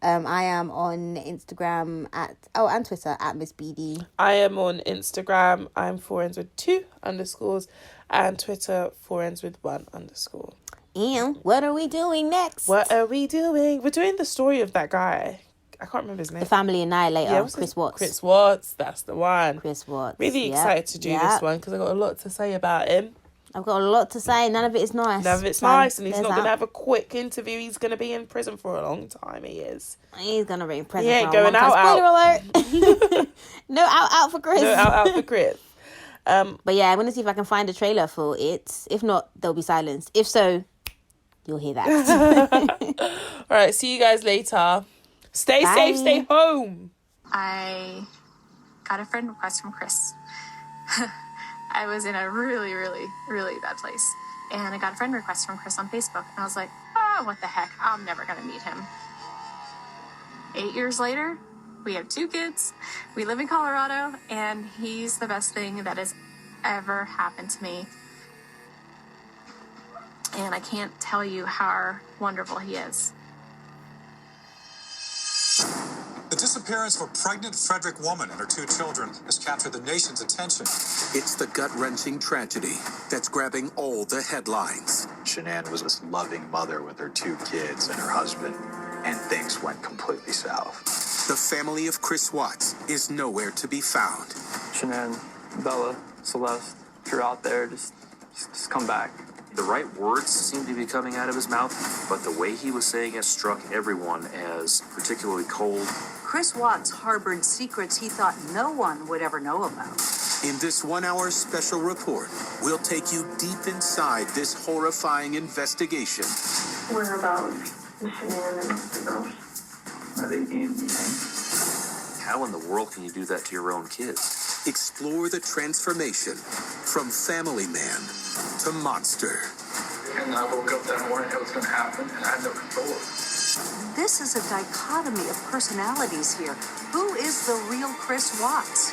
I am on Instagram and Twitter @Miss BD. I am on Instagram. I'm 4ends with 2 underscores, and Twitter 4ends with 1 underscore. And what are we doing next? What are we doing? We're doing the story of that guy. I can't remember his name. The Family Annihilator, Chris Watts. Chris Watts, that's the one. Chris Watts. Really excited to do this one because I've got a lot to say about him. I've got a lot to say. None of it is nice. None of it's nice, and he's not going to have a quick interview. He's going to be in prison for a long time. He is. He's going to be in prison for a long time. He ain't going out. Spoiler alert. No out for Chris. No out for Chris. But yeah, I'm going to see if I can find a trailer for it. If not, there'll be silence. If so, you'll hear that. All right, see you guys later. Stay safe, stay home. I got a friend request from Chris. I was in a really, really, really bad place. And I got a friend request from Chris on Facebook. And I was like, what the heck? I'm never going to meet him. 8 years later, we have 2 kids. We live in Colorado. And he's the best thing that has ever happened to me. And I can't tell you how wonderful he is. The disappearance of a pregnant Frederick woman and her 2 children has captured the nation's attention. It's the gut-wrenching tragedy that's grabbing all the headlines. Shanann was this loving mother with her 2 kids and her husband, and things went completely south. The family of Chris Watts is nowhere to be found. Shanann, Bella, Celeste, if you're out there, just come back. The right words seemed to be coming out of his mouth, but the way he was saying it struck everyone as particularly cold. Chris Watts harbored secrets he thought no one would ever know about. In this 1-hour special report, we'll take you deep inside this horrifying investigation. What about the shenanigans, the girls? Are they being behaved? How in the world can you do that to your own kids? Explore the transformation from family man to monster. And I woke up that morning, it was going to happen, and I had no control of it. This is a dichotomy of personalities here. Who is the real Chris Watts?